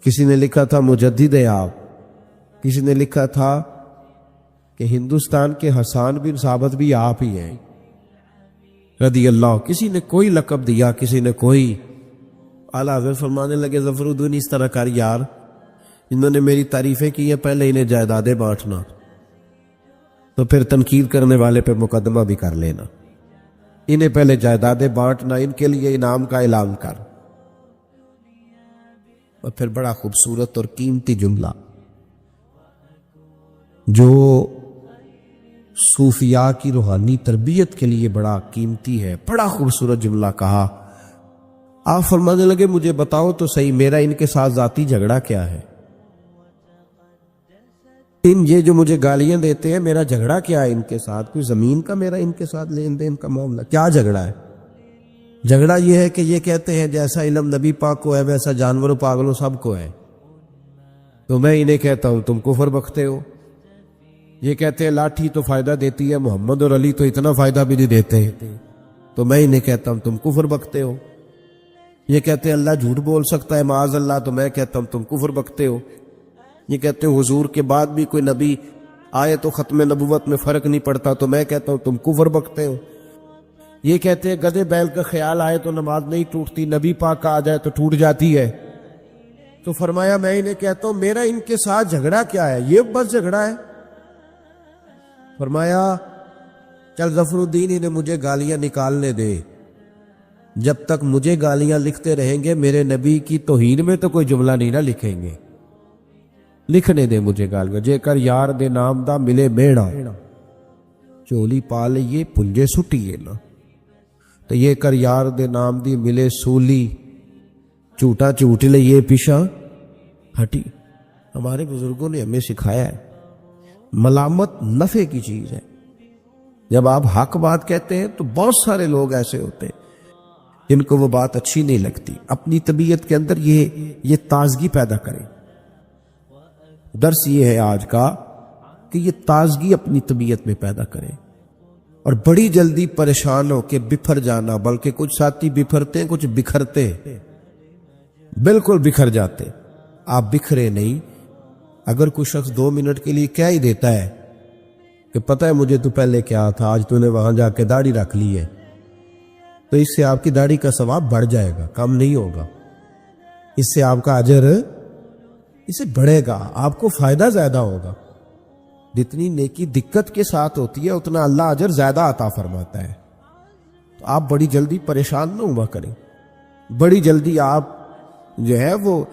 کسی نے لکھا تھا مجدد آپ، کسی نے لکھا تھا کہ ہندوستان کے حسان بن ثابت بھی آپ ہی ہیں رضی اللہ، کسی نے کوئی لقب دیا، کسی نے کوئی۔ اعلیٰ حضرت فرمانے لگے ظفر الدین اس طرح کر یار، انہوں نے میری تعریفیں کی ہیں، پہلے انہیں جائیدادیں بانٹنا، تو پھر تنقید کرنے والے پہ مقدمہ بھی کر لینا، انہیں پہلے جائیدادیں بانٹنا، ان کے لیے انعام کا اعلان کر۔ اور پھر بڑا خوبصورت اور قیمتی جملہ جو صوفیاء کی روحانی تربیت کے لیے بڑا قیمتی ہے، بڑا خوبصورت جملہ کہا، آپ فرمانے لگے مجھے بتاؤ تو صحیح میرا ان کے ساتھ ذاتی جھگڑا کیا ہے؟ یہ جو مجھے گالیاں دیتے ہیں میرا جھگڑا کیا ہے ان کے ساتھ؟ کوئی زمین کا میرا ان کے ساتھ لین دین کا معاملہ؟ کیا جھگڑا ہے؟ جھگڑا یہ ہے کہ یہ کہتے ہیں جیسا علم نبی پاک کو ہے ویسا جانوروں پاگلوں سب کو ہے، تو میں انہیں کہتا ہوں تم کفر بکتے ہو۔ یہ کہتے ہیں لاٹھی تو فائدہ دیتی ہے، محمد اور علی تو اتنا فائدہ بھی نہیں دیتے، تو میں انہیں کہتا ہوں تم کفر بکتے ہو۔ یہ کہتے ہیں اللہ جھوٹ بول سکتا ہے معاذ اللہ، تو میں کہتا ہوں تم کفر بکتے ہو۔ یہ کہتے ہیں حضور کے بعد بھی کوئی نبی آئے تو ختم نبوت میں فرق نہیں پڑتا، تو میں کہتا ہوں تم کفر بکتے ہو۔ یہ کہتے ہیں گدھے بیل کا خیال آئے تو نماز نہیں ٹوٹتی، نبی پاک کا آ جائے تو ٹوٹ جاتی ہے۔ تو فرمایا میں انہیں کہتا ہوں میرا ان کے ساتھ جھگڑا کیا ہے؟ یہ بس جھگڑا ہے۔ فرمایا چل ظفر الدین انہیں مجھے گالیاں نکالنے دے، جب تک مجھے گالیاں لکھتے رہیں گے میرے نبی کی توہین میں تو کوئی جملہ نہیں نہ لکھیں گے، لکھنے دے مجھے گالیاں۔ جے کر یار دے نام دا ملے بیڑا، چولی پا لئیے پنجے سٹیے نا، تو یہ کر یار دے نام دی ملے سولی، جھوٹا جھوٹ لئیے پیشہ ہٹی۔ ہمارے بزرگوں نے ہمیں سکھایا ہے ملامت نفع کی چیز ہے۔ جب آپ حق بات کہتے ہیں تو بہت سارے لوگ ایسے ہوتے ہیں جن کو وہ بات اچھی نہیں لگتی، اپنی طبیعت کے اندر یہ تازگی پیدا کریں۔ درس یہ ہے آج کا کہ یہ تازگی اپنی طبیعت میں پیدا کریں، اور بڑی جلدی پریشان ہو کے بکھر جانا، بلکہ کچھ ساتھی بکھرتے ہیں کچھ بکھرتے بالکل بکھر جاتے، آپ بکھرے نہیں۔ اگر کوئی شخص 2 منٹ کے لیے کہہ ہی دیتا ہے کہ پتہ ہے مجھے تو پہلے کیا تھا، آج تو نے وہاں جا کے داڑھی رکھ لی ہے، تو اس سے آپ کی داڑھی کا ثواب بڑھ جائے گا، کم نہیں ہوگا۔ اس سے آپ کا اجر اسے بڑھے گا، آپ کو فائدہ زیادہ ہوگا۔ جتنی نیکی دقت کے ساتھ ہوتی ہے اتنا اللہ اجر زیادہ عطا فرماتا ہے۔ تو آپ بڑی جلدی پریشان نہ ہوا کریں، بڑی جلدی آپ جو ہے وہ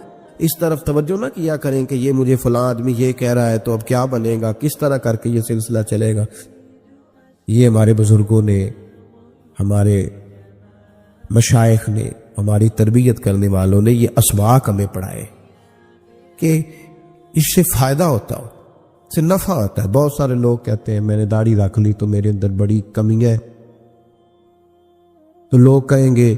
اس طرف توجہ نہ کیا کریں کہ یہ مجھے فلاں آدمی یہ کہہ رہا ہے تو اب کیا بنے گا، کس طرح کر کے یہ سلسلہ چلے گا۔ یہ ہمارے بزرگوں نے، ہمارے مشائخ نے، ہماری تربیت کرنے والوں نے یہ اسباق ہمیں پڑھائے کہ اس سے فائدہ ہوتا ہو، اس سے نفع ہوتا ہے۔ بہت سارے لوگ کہتے ہیں میں نے داڑھی رکھ لی تو میرے اندر بڑی کمی ہے، تو لوگ کہیں گے،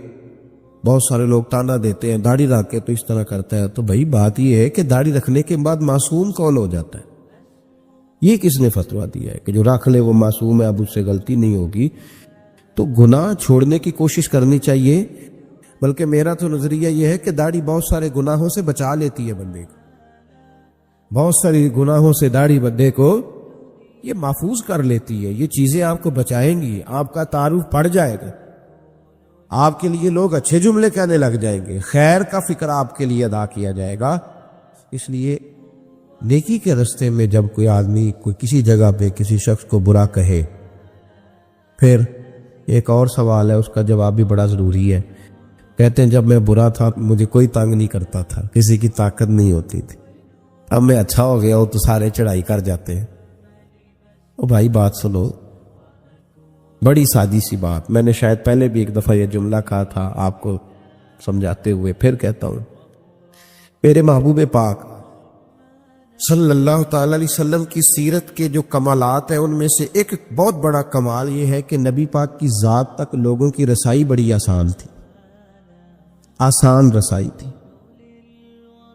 بہت سارے لوگ تانا دیتے ہیں داڑھی رکھ کے تو اس طرح کرتا ہے۔ تو بھائی بات یہ ہے کہ داڑھی رکھنے کے بعد معصوم کون ہو جاتا ہے؟ یہ کس نے فتویٰ دیا ہے کہ جو رکھ لے وہ معصوم ہے، اب اس سے غلطی نہیں ہوگی؟ تو گناہ چھوڑنے کی کوشش کرنی چاہیے، بلکہ میرا تو نظریہ یہ ہے کہ داڑھی بہت سارے گناہوں سے بچا لیتی ہے بندے کو، بہت ساری گناہوں سے داڑھی بندے کو یہ محفوظ کر لیتی ہے۔ یہ چیزیں آپ کو بچائیں گی، آپ کا تعارف پڑ جائے گا، آپ کے لیے لوگ اچھے جملے کہنے لگ جائیں گے، خیر کا فکر آپ کے لیے ادا کیا جائے گا۔ اس لیے نیکی کے رستے میں جب کوئی آدمی کوئی کسی جگہ پہ کسی شخص کو برا کہے، پھر ایک اور سوال ہے، اس کا جواب بھی بڑا ضروری ہے۔ کہتے ہیں جب میں برا تھا مجھے کوئی تنگ نہیں کرتا تھا، کسی کی طاقت نہیں ہوتی تھی، اب میں اچھا ہو گیا ہوں تو سارے چڑھائی کر جاتے ہیں۔ او بھائی بات سنو، بڑی سادی سی بات، میں نے شاید پہلے بھی ایک دفعہ یہ جملہ کہا تھا آپ کو سمجھاتے ہوئے، پھر کہتا ہوں۔ میرے محبوب پاک صلی اللہ تعالی علیہ وسلم کی سیرت کے جو کمالات ہیں ان میں سے ایک بہت بڑا کمال یہ ہے کہ نبی پاک کی ذات تک لوگوں کی رسائی بڑی آسان تھی، آسان رسائی تھی،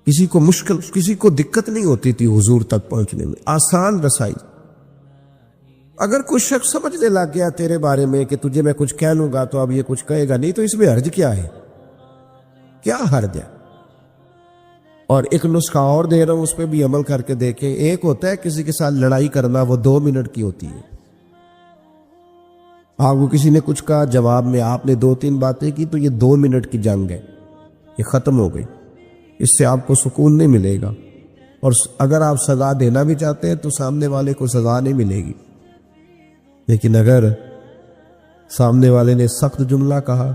کسی کو مشکل، کسی کو دقت نہیں ہوتی تھی حضور تک پہنچنے میں، آسان رسائی۔ اگر کوئی شخص سمجھنے لگ گیا تیرے بارے میں کہ تجھے میں کچھ کہہ لوں گا تو اب یہ کچھ کہے گا نہیں، تو اس میں حرج کیا ہے؟ کیا حرج ہے؟ اور ایک نسخہ اور دے رہا ہوں، اس پہ بھی عمل کر کے دیکھیں۔ ایک ہوتا ہے کسی کے ساتھ لڑائی کرنا، وہ 2 منٹ کی ہوتی ہے، آپ کو کسی نے کچھ کہا، جواب میں آپ نے 2-3 باتیں کی، تو یہ 2 منٹ کی جنگ ہے، یہ ختم ہو گئی، اس سے آپ کو سکون نہیں ملے گا۔ اور اگر آپ سزا دینا بھی چاہتے ہیں تو سامنے والے کو سزا نہیں ملے گی، لیکن اگر سامنے والے نے سخت جملہ کہا،